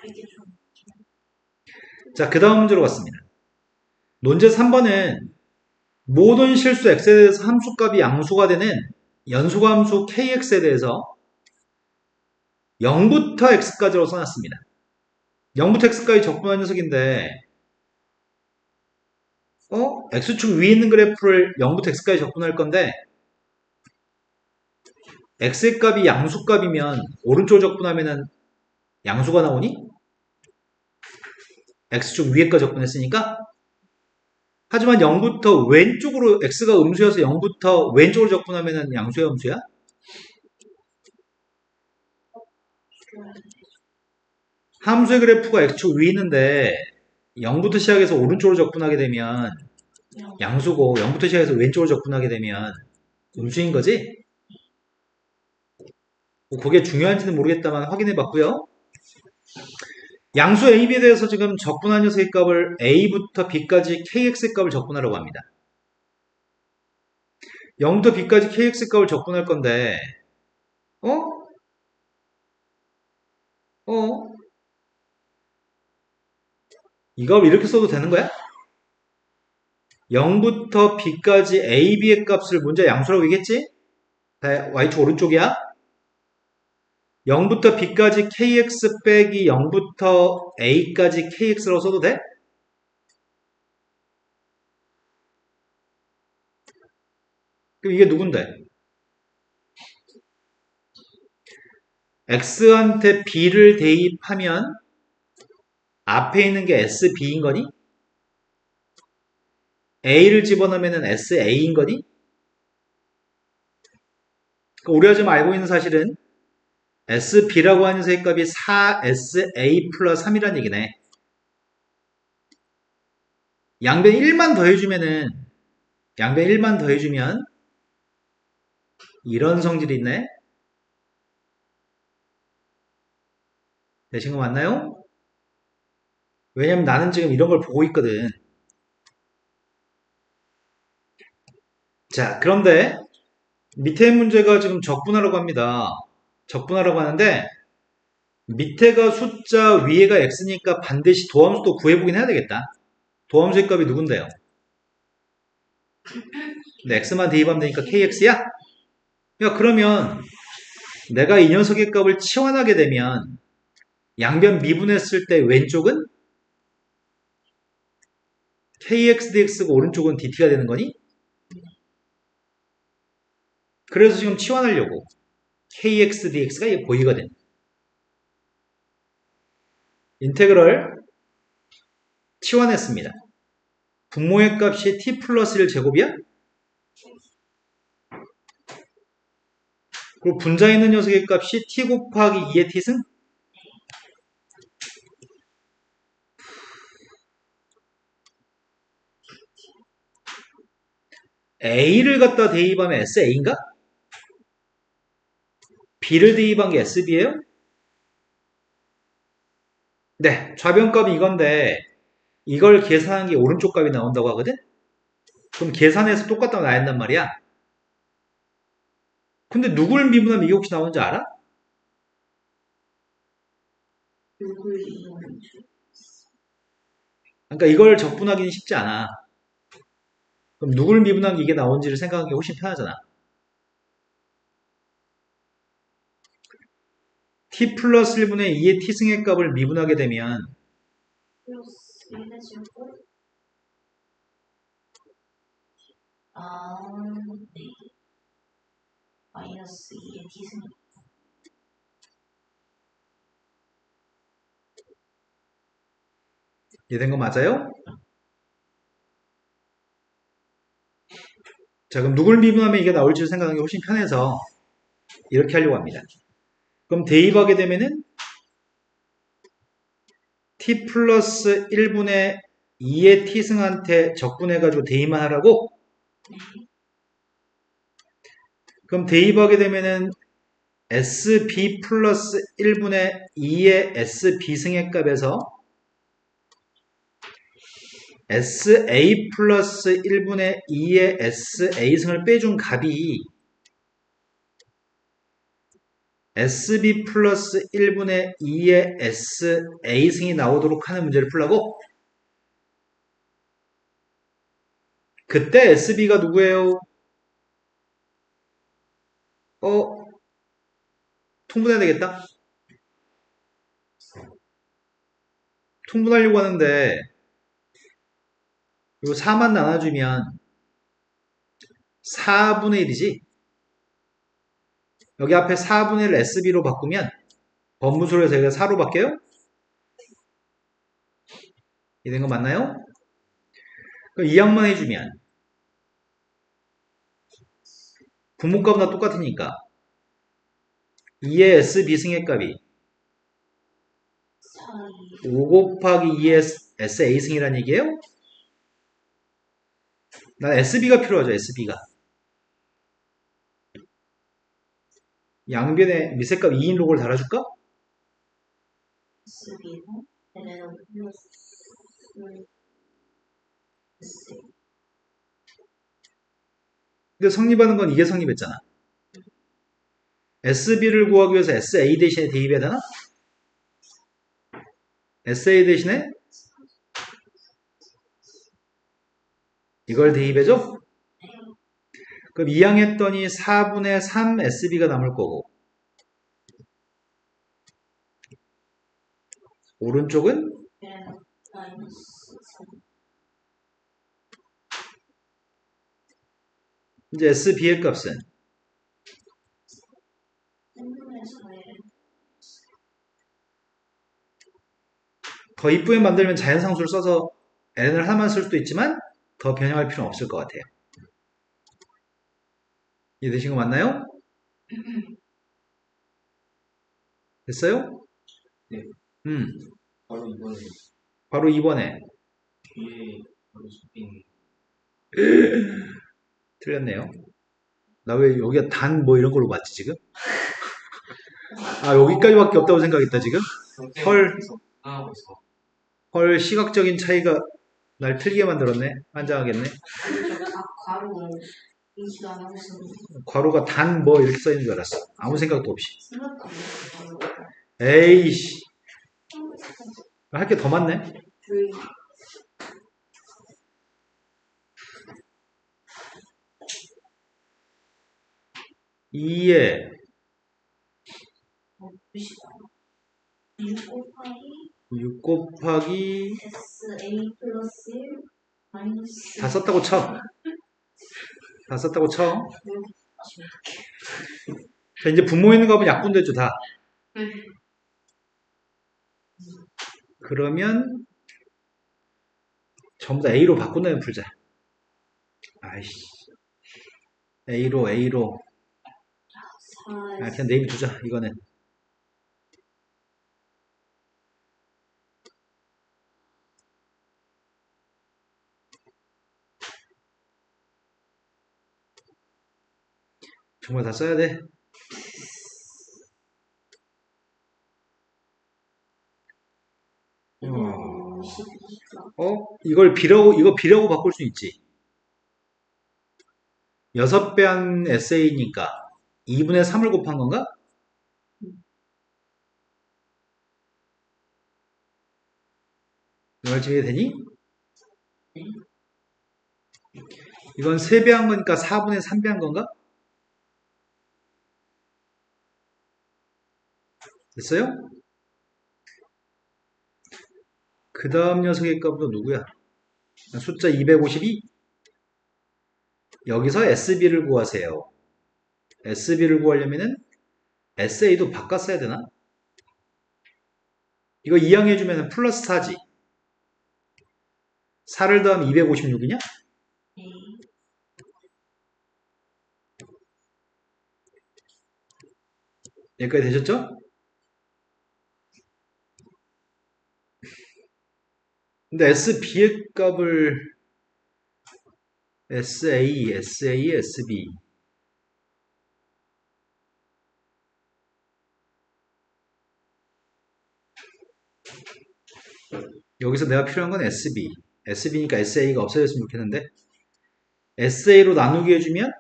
이게 좀 자, 그 다음 문제로 갔습니다. 논제 3번은 모든 실수 x에 대해서 함수값이 양수가 되는 연소함수 kx에 대해서 0부터 x까지로 써놨습니다. 0부터 x까지 적분한 녀석인데 x축 위에 있는 그래프를 0부터 x까지 적분할 건데 x의 값이 양수값이면 오른쪽 적분하면은 양수가 나오니? x축 위에 거 적분했으니까. 하지만 0부터 왼쪽으로 x가 음수여서 0부터 왼쪽으로 적분하면은 양수야 음수야? 함수의 그래프가 x축 위에 있는데 0부터 시작해서 오른쪽으로 적분하게 되면 양수고 0부터 시작해서 왼쪽으로 접근하게 되면 음수인 거지? 뭐 그게 중요한지는 모르겠다만 확인해 봤고요. 양수 a, b에 대해서 지금 적분한 녀석의 값을 a부터 b까지 kx의 값을 적분하려고 합니다. 0부터 b까지 kx의 값을 적분할 건데 어? 이 값을 이렇게 써도 되는 거야? 0부터 b까지 a, b의 값을 문제 양수라고 얘기했지? y축 오른쪽이야? 0부터 b까지 kx 빼기 0부터 a까지 kx라고 써도 돼? 그럼 이게 누군데? x한테 b를 대입하면 앞에 있는 게 sb인 거니? a를 집어넣으면 sa인 거니? 우리가 지금 알고 있는 사실은 sb라고 하는 녀석의 값이 4sa 플러스 3이라는 얘기네. 양변 1만 더해주면 이런 성질이 있네. 되신 거 맞나요? 왜냐면 나는 지금 이런 걸 보고 있거든. 자, 그런데 밑에 문제가 지금 적분하라고 합니다. 적분하라고 하는데 밑에가 숫자 위에가 x니까 반드시 도함수도 구해보긴 해야 되겠다. 도함수의 값이 누군데요? 근데 x만 대입하면 되니까 kx야? 야, 그러면 내가 이 녀석의 값을 치환하게 되면 양변 미분했을 때 왼쪽은 kx dx고 오른쪽은 dt가 되는 거니? 그래서 지금 치환하려고 kx dx가 보이거든. 인테그럴 치환했습니다. 분모의 값이 t 플러스 1 제곱이야? 그리고 분자에 있는 녀석의 값이 t 곱하기 2의 t승? a를 갖다 대입하면 sa인가? b를 대입한 게 sb예요? 네, 좌변값이 이건데 이걸 계산한 게 오른쪽 값이 나온다고 하거든? 그럼 계산해서 똑같다고 나온단 말이야. 근데 누굴 미분하면 이게 혹시 나오는지 알아? 누굴 이용한 줄. 그러니까 이걸 적분하기는 쉽지 않아. 그럼 누굴 미분한 게 이게 나온지를 생각하기 훨씬 편하잖아. t 플러스 1분의 2의 t승의 값을 미분하게 되면 플러스 1의 제곱. 네. 마이너스 2의 t승. 이해된 거 맞아요? 자, 그럼 누굴 미분하면 이게 나올지를 생각하기 훨씬 편해서 이렇게 하려고 합니다. 그럼 대입하게 되면은 t 플러스 1분의 2의 t승한테 적분해가지고 대입만 하라고? 네. 그럼 대입하게 되면은 SB 플러스 1분의 2의 SB승의 값에서 SA 플러스 1분의 2의 SA승을 빼준 값이 SB 플러스 1분의 2의 SA승이 나오도록 하는 문제를 풀라고? 그때 SB가 누구예요? 통분해야 되겠다? 통분하려고 하는데 요 4만 나눠주면 4분의 1이지? 여기 앞에 4분의 1 SB로 바꾸면 법무소에서 여기가 4로 바뀌어요? 이된 거 맞나요? 그럼 이 양만 해주면 분모값보다 똑같으니까 2의 SB승의 값이 4, 5 곱하기 2의 SA승이란 얘기예요? 난 SB가 필요하죠, SB가. 양변에 미세값 2인 로그를 달아줄까? SB는 얘네는 플러스 S. 근데 성립하는 건 이게 성립했잖아. SB를 구하기 위해서 SA 대신에 대입해야 되나? SA 대신에 이걸 대입해줘? 그럼 2항 했더니 4분의 3 SB가 남을 거고 오른쪽은 얘네는 마이너스 3. 이제 SB의 값은 3분의 4에 더 이쁘게 만들면 자연상수를 써서 n을 하나만 쓸 수도 있지만 더 변형할 필요는 없을 것 같아요. 이해되신 거 맞나요? 됐어요? 네. 바로 이번에 바로 이번에 뒤에 바로 섞인 틀렸네요. 나 왜 여기가 단 뭐 이런 걸로 봤지 지금? 아 여기까지밖에 없다고 생각했다 지금? 헐. 하고 있어. 헐 시각적인 차이가 날 틀리게 만들었네. 환장하겠네. 괄호 인지도 안 하고 있었는데 괄호가 단 뭐 이렇게 써있는 줄 알았어. 아무 생각도 없이. 생각도 안 했어. 에이씨. 할 게 더 많네. 그 2에 6 곱하기 6 곱하기 SA 플러스 1 마이너스 다 썼다고 쳐. 다 썼다고 쳐. 자, 이제 분모 있는 거 하면 약분되죠, 다. 그러면 전부 다 A로 바꾼 다음에 풀자. 아이씨. A로. 4, 아, 그냥 네임이 두자, 이거는. 정말 다 써야 돼. 이거 B라고 바꿀 수 있지. 6배 한 SA니까 2분의 3을 곱한 건가? 이걸 지어야 되니? 이건 3배 한 거니까 4분의 3배 한 건가? 됐어요? 그 다음 녀석의 값은 누구야? 숫자 252? 여기서 SB를 구하세요. SB를 구하려면은 SA도 바꿨어야 되나? 이거 2항 해주면 플러스 4지. 4를 더하면 256이냐? 여기까지 되셨죠? 근데 SB의 값을 SA, SB 여기서 내가 필요한 건 SB니까 SA가 없어졌으면 좋겠는데 SA로 나누기 해주면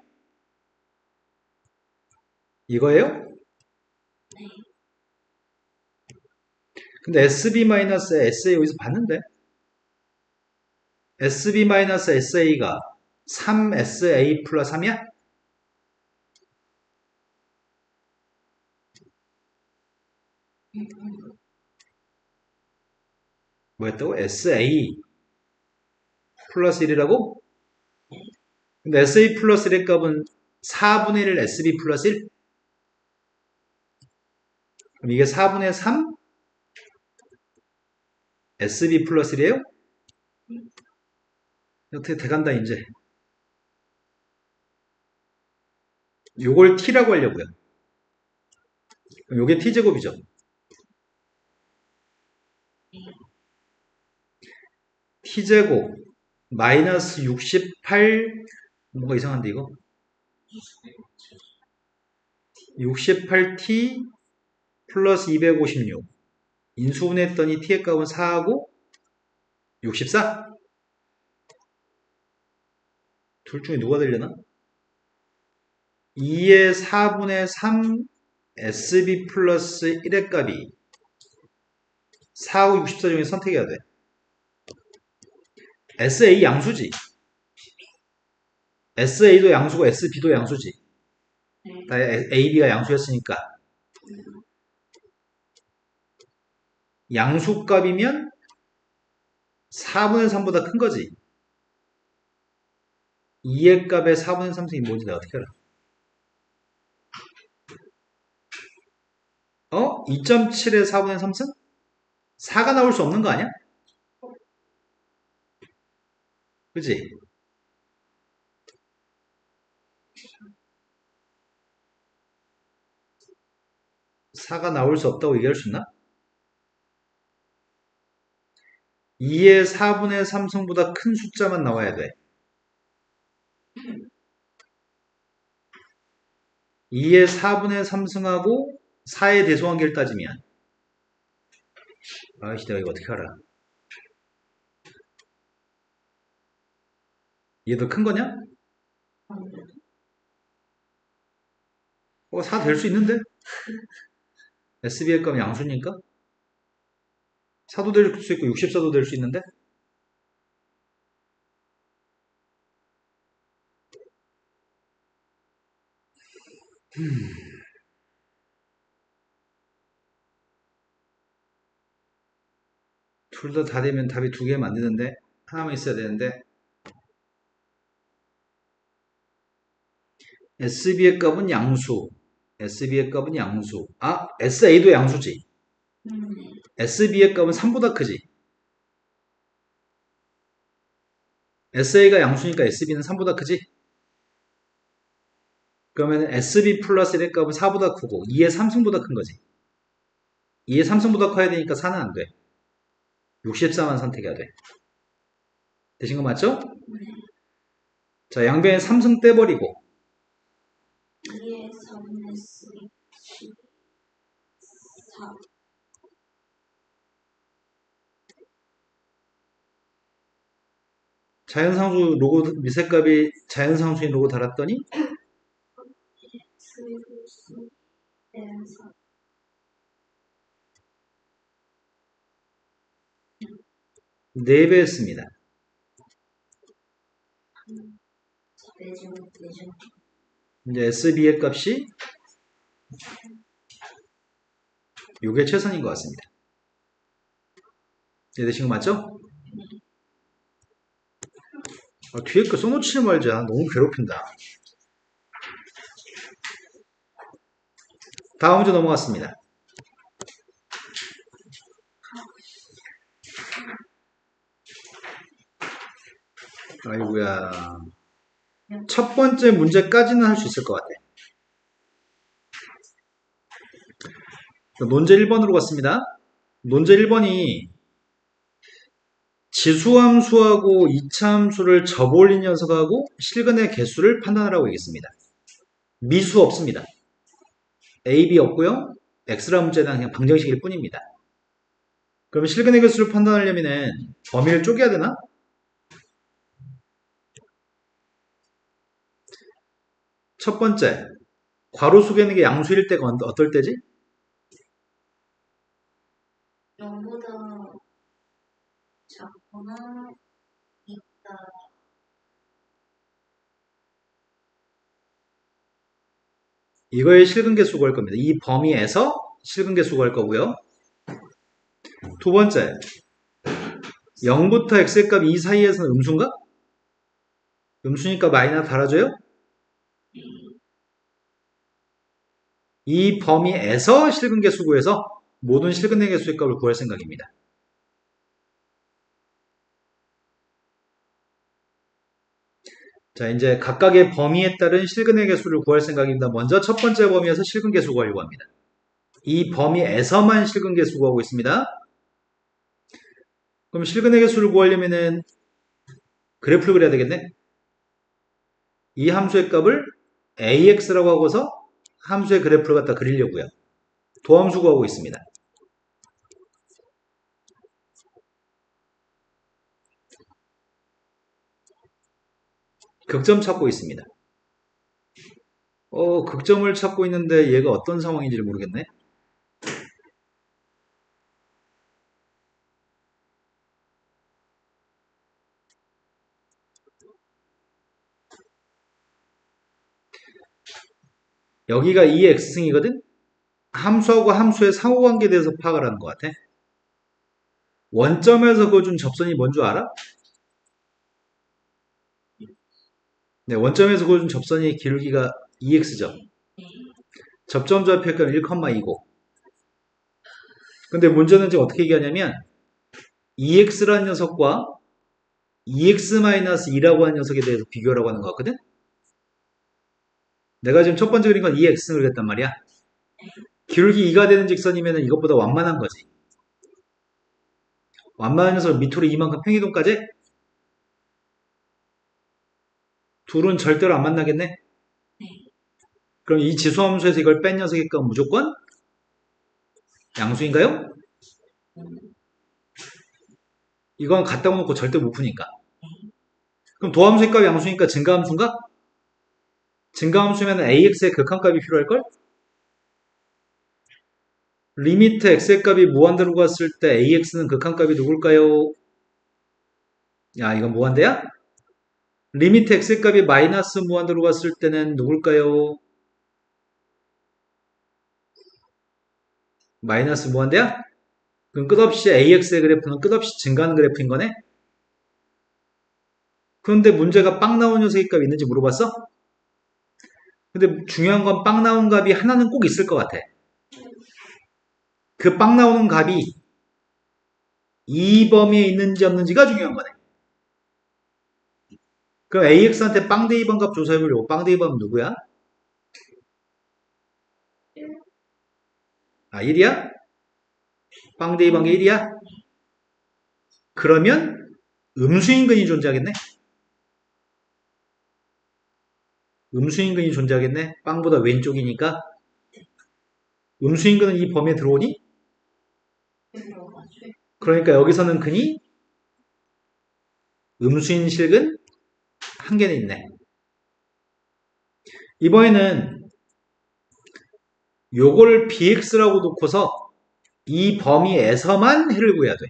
이거예요? 근데 SB-SA 여기서 봤는데 SB-SA가 3SA 플러스 3이야? 뭐였다고? SA 플러스 1이라고? 근데 SA 플러스 1의 값은 4분의 1 SB 플러스 1? 그럼 이게 4분의 3 SB 플러스 1이에요? 어떻게 돼간다 이제. 요걸 t라고 하려고요. 그럼 요게 t제곱이죠. t제곱 마이너스 68 뭔가 이상한데 이거 68t 플러스 256 인수분해했더니 t의 값은 4하고 64? 둘 중에 누가 되려나? 2의 4분의 3 SB 플러스 1의 값이 4하고 64 중에 선택해야 돼. SA 양수지. SA도 양수고 SB도 양수지. 다 AB가 양수였으니까. 양수값이면 4분의 3보다 큰 거지. 2의 값에 4분의 3승이 뭔지 내가 어떻게 알아? 2.7에 4분의 3승? 4가 나올 수 없는 거 아니야? 그치? 사가 나올 수 없다고 얘기할 수 있나? 2의 4분의 3승보다 큰 숫자만 나와야 돼. 2의 4분의 3승하고 4의 대소관계를 따지면 아이씨 내가 이거 어떻게 알아? 얘 더 큰 거냐? 4 될 수 있는데? SB의 값은 양수니까? 4도 될 수 있고 64도 될 수 있는데? 둘 다 되면 답이 2개 만드는데 하나만 있어야 되는데 SB의 값은 양수 SB의 값은 양수 SA도 양수지 SB의 값은 3보다 크지 SA가 양수니까 SB는 3보다 크지 그러면 SB 플러스 1의 값은 4보다 크고 2의 3승보다 큰 거지 2의 3승보다 커야 되니까 4는 안 돼 64만 선택해야 돼 되신 거 맞죠? 자 양변에 3승 떼버리고 2의 3분의 4 자연상수 로고 미세값이 자연상수인 로고 달았더니 4배였습니다. 이제 SB의 값이 요게 최선인 것 같습니다. 이해되신 거 맞죠? 뒤에 거 써놓지 말자. 너무 괴롭힌다. 다음 문제 넘어갔습니다. 아이고야. 첫 번째 문제까지는 할 수 있을 것 같아. 논제 1번으로 갔습니다. 논제 1번이 지수함수하고 이차함수를 접올린 녀석하고 실근의 개수를 판단하라고 얘기했습니다. 미수 없습니다. A, B 없고요. X라 문제는 그냥 방정식일 뿐입니다. 그럼 실근의 개수를 판단하려면 범위를 쪼개야 되나? 첫 번째, 괄호 속에 있는 게 양수일 때가 어떨 때지? 0보다 작거나 있다. 이거의 실근계수 구할 겁니다. 이 범위에서 실근계수 구할 거고요. 두 번째, 0부터 x의 값 이 사이에서는 음수인가? 음수니까 마이너스 달아줘요? 이 범위에서 실근계수 구해서 모든 실근의 개수의 값을 구할 생각입니다. 자, 이제 각각의 범위에 따른 실근의 개수를 구할 생각입니다. 먼저 첫 번째 범위에서 실근계수 구하려고 합니다. 이 범위에서만 실근계수 구하고 있습니다. 그럼 실근의 개수를 구하려면은 그래프를 그려야 되겠네? 이 함수의 값을 AX라고 하고서 함수의 그래프를 갖다 그리려고요. 도함수 구하고 있습니다. 극점 찾고 있습니다. 극점을 찾고 있는데 얘가 어떤 상황인지를 모르겠네. 여기가 2의 x승이거든? 함수하고 함수의 상호관계에 대해서 파악을 하는 것 같아. 원점에서 그어준 접선이 뭔 줄 알아? 네, 원점에서 그어준 접선의 기울기가 2x죠. 접점좌표가 1,2고. 근데 문제는 지금 어떻게 얘기하냐면 2x라는 녀석과 2x-2라고 하는 녀석에 대해서 비교하라고 하는 것 같거든? 내가 지금 첫 번째 그린 건 2x를 그렸단 말이야. 기울기 2가 되는 직선이면 이것보다 완만한 거지. 완만한 녀석을 밑으로 이만큼 평이동까지? 둘은 절대로 안 만나겠네? 그럼 이 지수함수에서 이걸 뺀 녀석의 값은 무조건 양수인가요? 이건 갖다 놓고 절대 못 푸니까. 그럼 도함수의 값이 양수니까 증가함수인가? 증가함수면 AX의 극한값이 필요할걸? 리미트 X의 값이 무한대로 갔을 때 AX는 극한값이 누굴까요? 야, 이건 무한대야? 리미트 X의 값이 마이너스 무한대로 갔을 때는 누굴까요? 마이너스 무한대야? 그럼 끝없이 AX의 그래프는 끝없이 증가하는 그래프인 거네? 그런데 문제가 빵 나온 녀석의 값이 있는지 물어봤어? 근데 중요한 건 빵 나온 값이 하나는 꼭 있을 것 같아. 그 빵 나오는 값이 이 범위에 있는지 없는지가 중요한 거네. 그럼 AX한테 빵 대입한 값 조사해보려고. 빵 대입하면 누구야? 아, 1이야? 빵 대입한 게 1이야? 그러면 음수인근이 존재하겠네? 음수인근이 존재하겠네? 빵보다 왼쪽이니까. 음수인근은 이 범위에 들어오니? 그러니까 여기서는 근이 음수인 실근 한 개는 있네. 이번에는 요걸 bx라고 놓고서 이 범위에서만 해를 구해야 돼.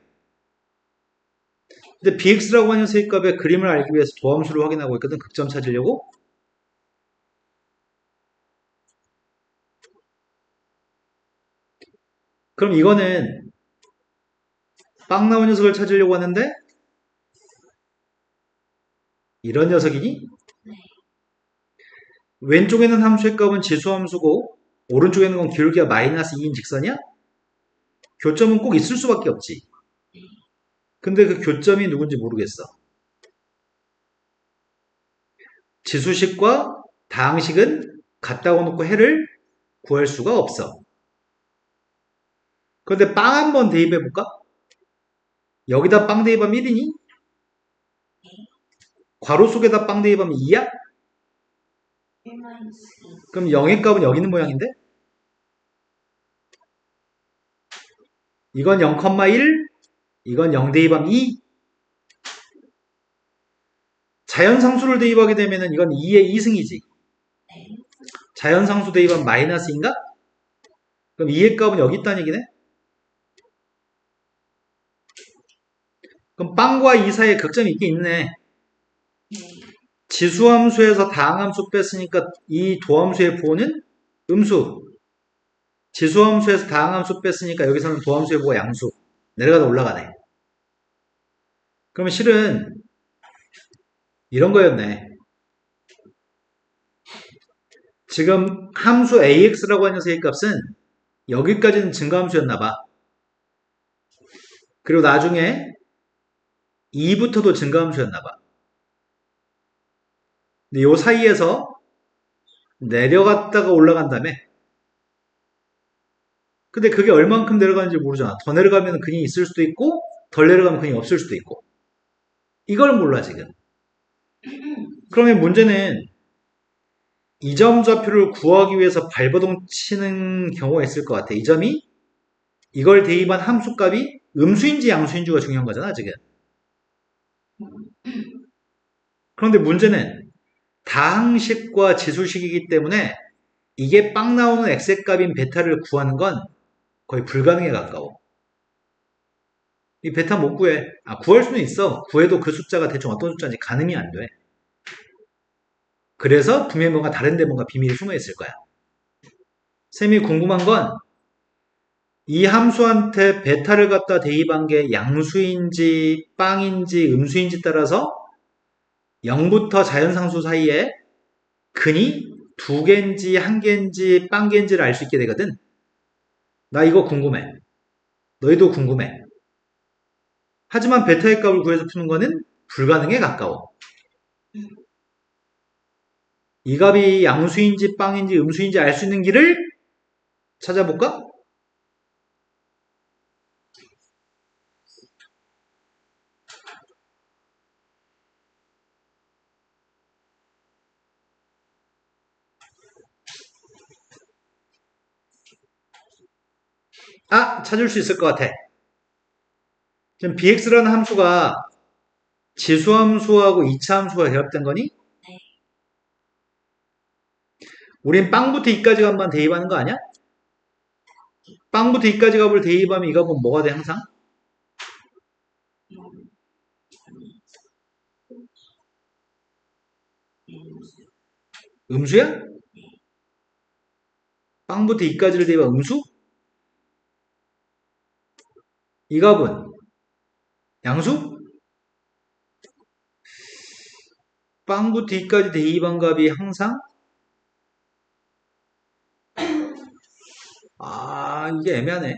근데 bx라고 하는 세값의 그림을 알기 위해서 도함수를 확인하고 있거든. 극점 찾으려고. 그럼 이거는 빵 나온 녀석을 찾으려고 하는데 이런 녀석이니? 왼쪽에는 함수의 값은 지수함수고 오른쪽에는 건 기울기가 마이너스 2인 직선이야? 교점은 꼭 있을 수밖에 없지. 근데 그 교점이 누군지 모르겠어. 지수식과 다항식은 갖다 놓고 해를 구할 수가 없어. 그런데 빵 한번 대입해 볼까? 여기다 빵 대입하면 1이니? 괄호 속에다 빵 대입하면 2야? 1 마이너스 2. 그럼 0의 값은 여기 있는 모양인데? 이건 0,1, 이건 0 대입하면 2. 자연상수를 대입하게 되면은 이건 2의 2승이지. 네. 자연상수 대입하면 마이너스인가? 그럼 2의 값은 여기 있다는 얘기네? 그럼 빵과 2 사이에 극점이 있긴 있네. 네. 지수함수에서 다항함수 뺐으니까 이 도함수의 부호는 음수. 지수함수에서 다항함수 뺐으니까 여기서는 도함수의 부호가 양수. 내려가다 올라가네. 그러면 실은 이런 거였네. 지금 함수 AX라고 하는 녀석의 값은 여기까지는 증가함수였나봐. 그리고 나중에 2부터도 증가함수였나봐. 근데 요 사이에서 내려갔다가 올라간 다음에 근데 그게 얼만큼 내려가는지 모르잖아. 더 내려가면 근이 있을 수도 있고 덜 내려가면 근이 없을 수도 있고 이걸 몰라 지금. 그러면 문제는 이 점 좌표를 구하기 위해서 발버둥 치는 경우가 있을 것 같아. 이 점이 이걸 대입한 함수값이 음수인지 양수인지가 중요한 거잖아 지금. 그런데 문제는 다항식과 지수식이기 때문에 이게 빵 나오는 x의 값인 베타를 구하는 건 거의 불가능에 가까워. 이 베타 못 구해. 구할 수는 있어. 구해도 그 숫자가 대충 어떤 숫자인지 가늠이 안 돼. 그래서 분명히 뭔가 다른 데 뭔가 비밀이 숨어 있을 거야. 쌤이 궁금한 건 이 함수한테 베타를 갖다 대입한 게 양수인지 빵인지 음수인지 따라서 0부터 자연상수 사이에 근이 2개인지 1개인지 빵개인지를 알 수 있게 되거든. 나 이거 궁금해. 너희도 궁금해. 하지만 베타의 값을 구해서 푸는 거는 불가능에 가까워. 이 값이 양수인지 빵인지 음수인지 알 수 있는 길을 찾아볼까? 찾을 수 있을 것 같아. 지금 bx라는 함수가 지수함수하고 2차 함수가 결합된 거니? 우린 빵부터 2까지 값만 대입하는 거 아니야? 빵부터 2까지 값을 대입하면 이 값은 뭐가 돼 항상? 음수야? 빵부터 2까지를 대입하면 음수? 이 값은 양수? 빵부터 2까지 대입한 값이 항상? 이게 애매하네.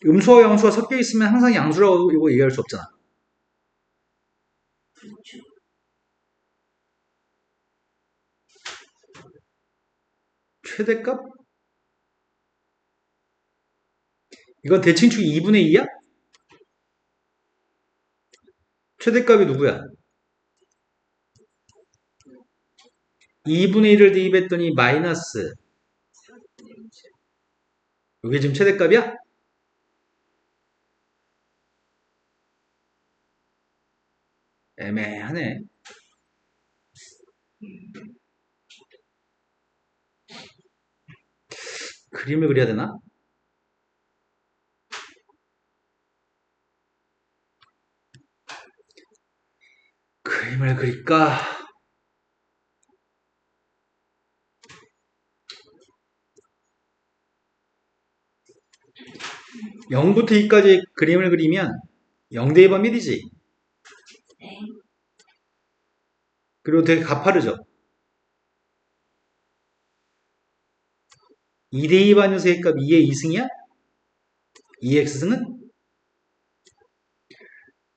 음수와 양수가 섞여 있으면 항상 양수라고 이거 얘기할 수 없잖아. 최대값? 이건 대칭축이 2분의 2야? 최대값이 누구야? 2분의 1을 대입했더니 마이너스. 이게 지금 최대값이야? 애매하네. 그림을 그려야 되나? 그림을 그릴까? (0부터 2까지) 그림을 그리면 0 대입하면 1이지. 네. 그리고 되게 가파르죠. 2 대입한 녀석의 값 2의 2승이야? 2x승은?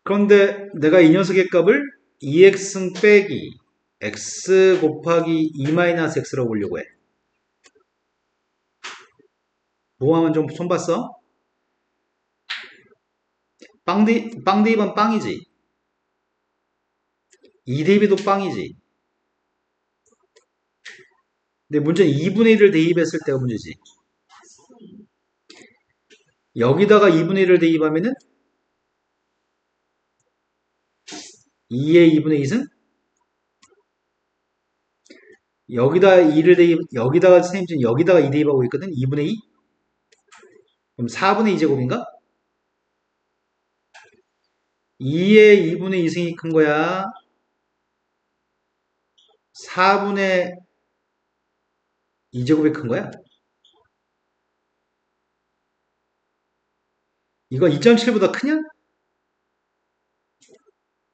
그런데 내가 이 녀석의 값을 2x 빼기 x 곱하기 2-x라고 보려고 해. 뭐 하면 좀 손봤어? 빵 대입은 빵이지. 2 대입에도 빵이지. 근데 문제는 2분의 1을 대입했을 때가 문제지. 여기다가 2분의 1을 대입하면은 2의 2분의 2은 여기다 2를 대입, 여기다가 선생님 지금 여기다가 2 대입하고 있거든. 2분의 2? 그럼 4분의 2제곱인가? 2의 2분의 2승이 큰 거야. 4분의 2제곱이 큰 거야. 이거 2.7보다 크냐?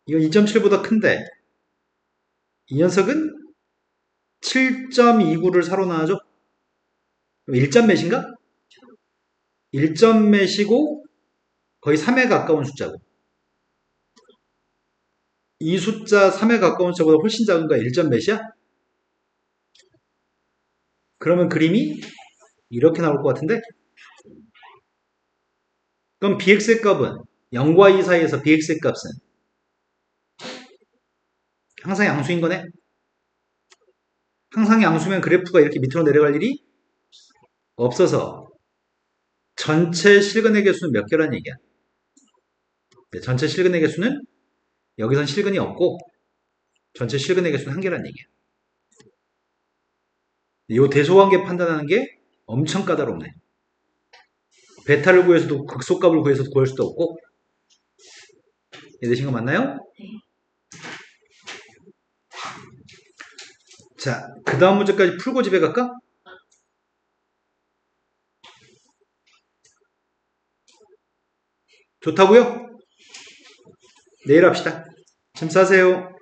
이거 2.7보다 큰데 이 녀석은 7.29를 사로 나와줘. 1점 몇인가? 1점 몇이고 거의 3에 가까운 숫자고 이 숫자 3에 가까운 숫자보다 훨씬 작은 거야. 1점 몇이야? 그러면 그림이 이렇게 나올 것 같은데 그럼 bx의 값은 0과 2 사이에서 bx의 값은 항상 양수인 거네. 항상 양수면 그래프가 이렇게 밑으로 내려갈 일이 없어서 전체 실근의 개수는 몇 개란 얘기야? 네, 전체 실근의 개수는 여기선 실근이 없고 전체 실근의 개수는 한 개란 얘기야. 이 대소관계 판단하는 게 엄청 까다롭네. 베타를 구해서도 극소값을 구해서 구할 수도 없고 이해되신 거 맞나요? 네. 자, 그 다음 문제까지 풀고 집에 갈까? 좋다고요? 내일 합시다. 침 싸세요.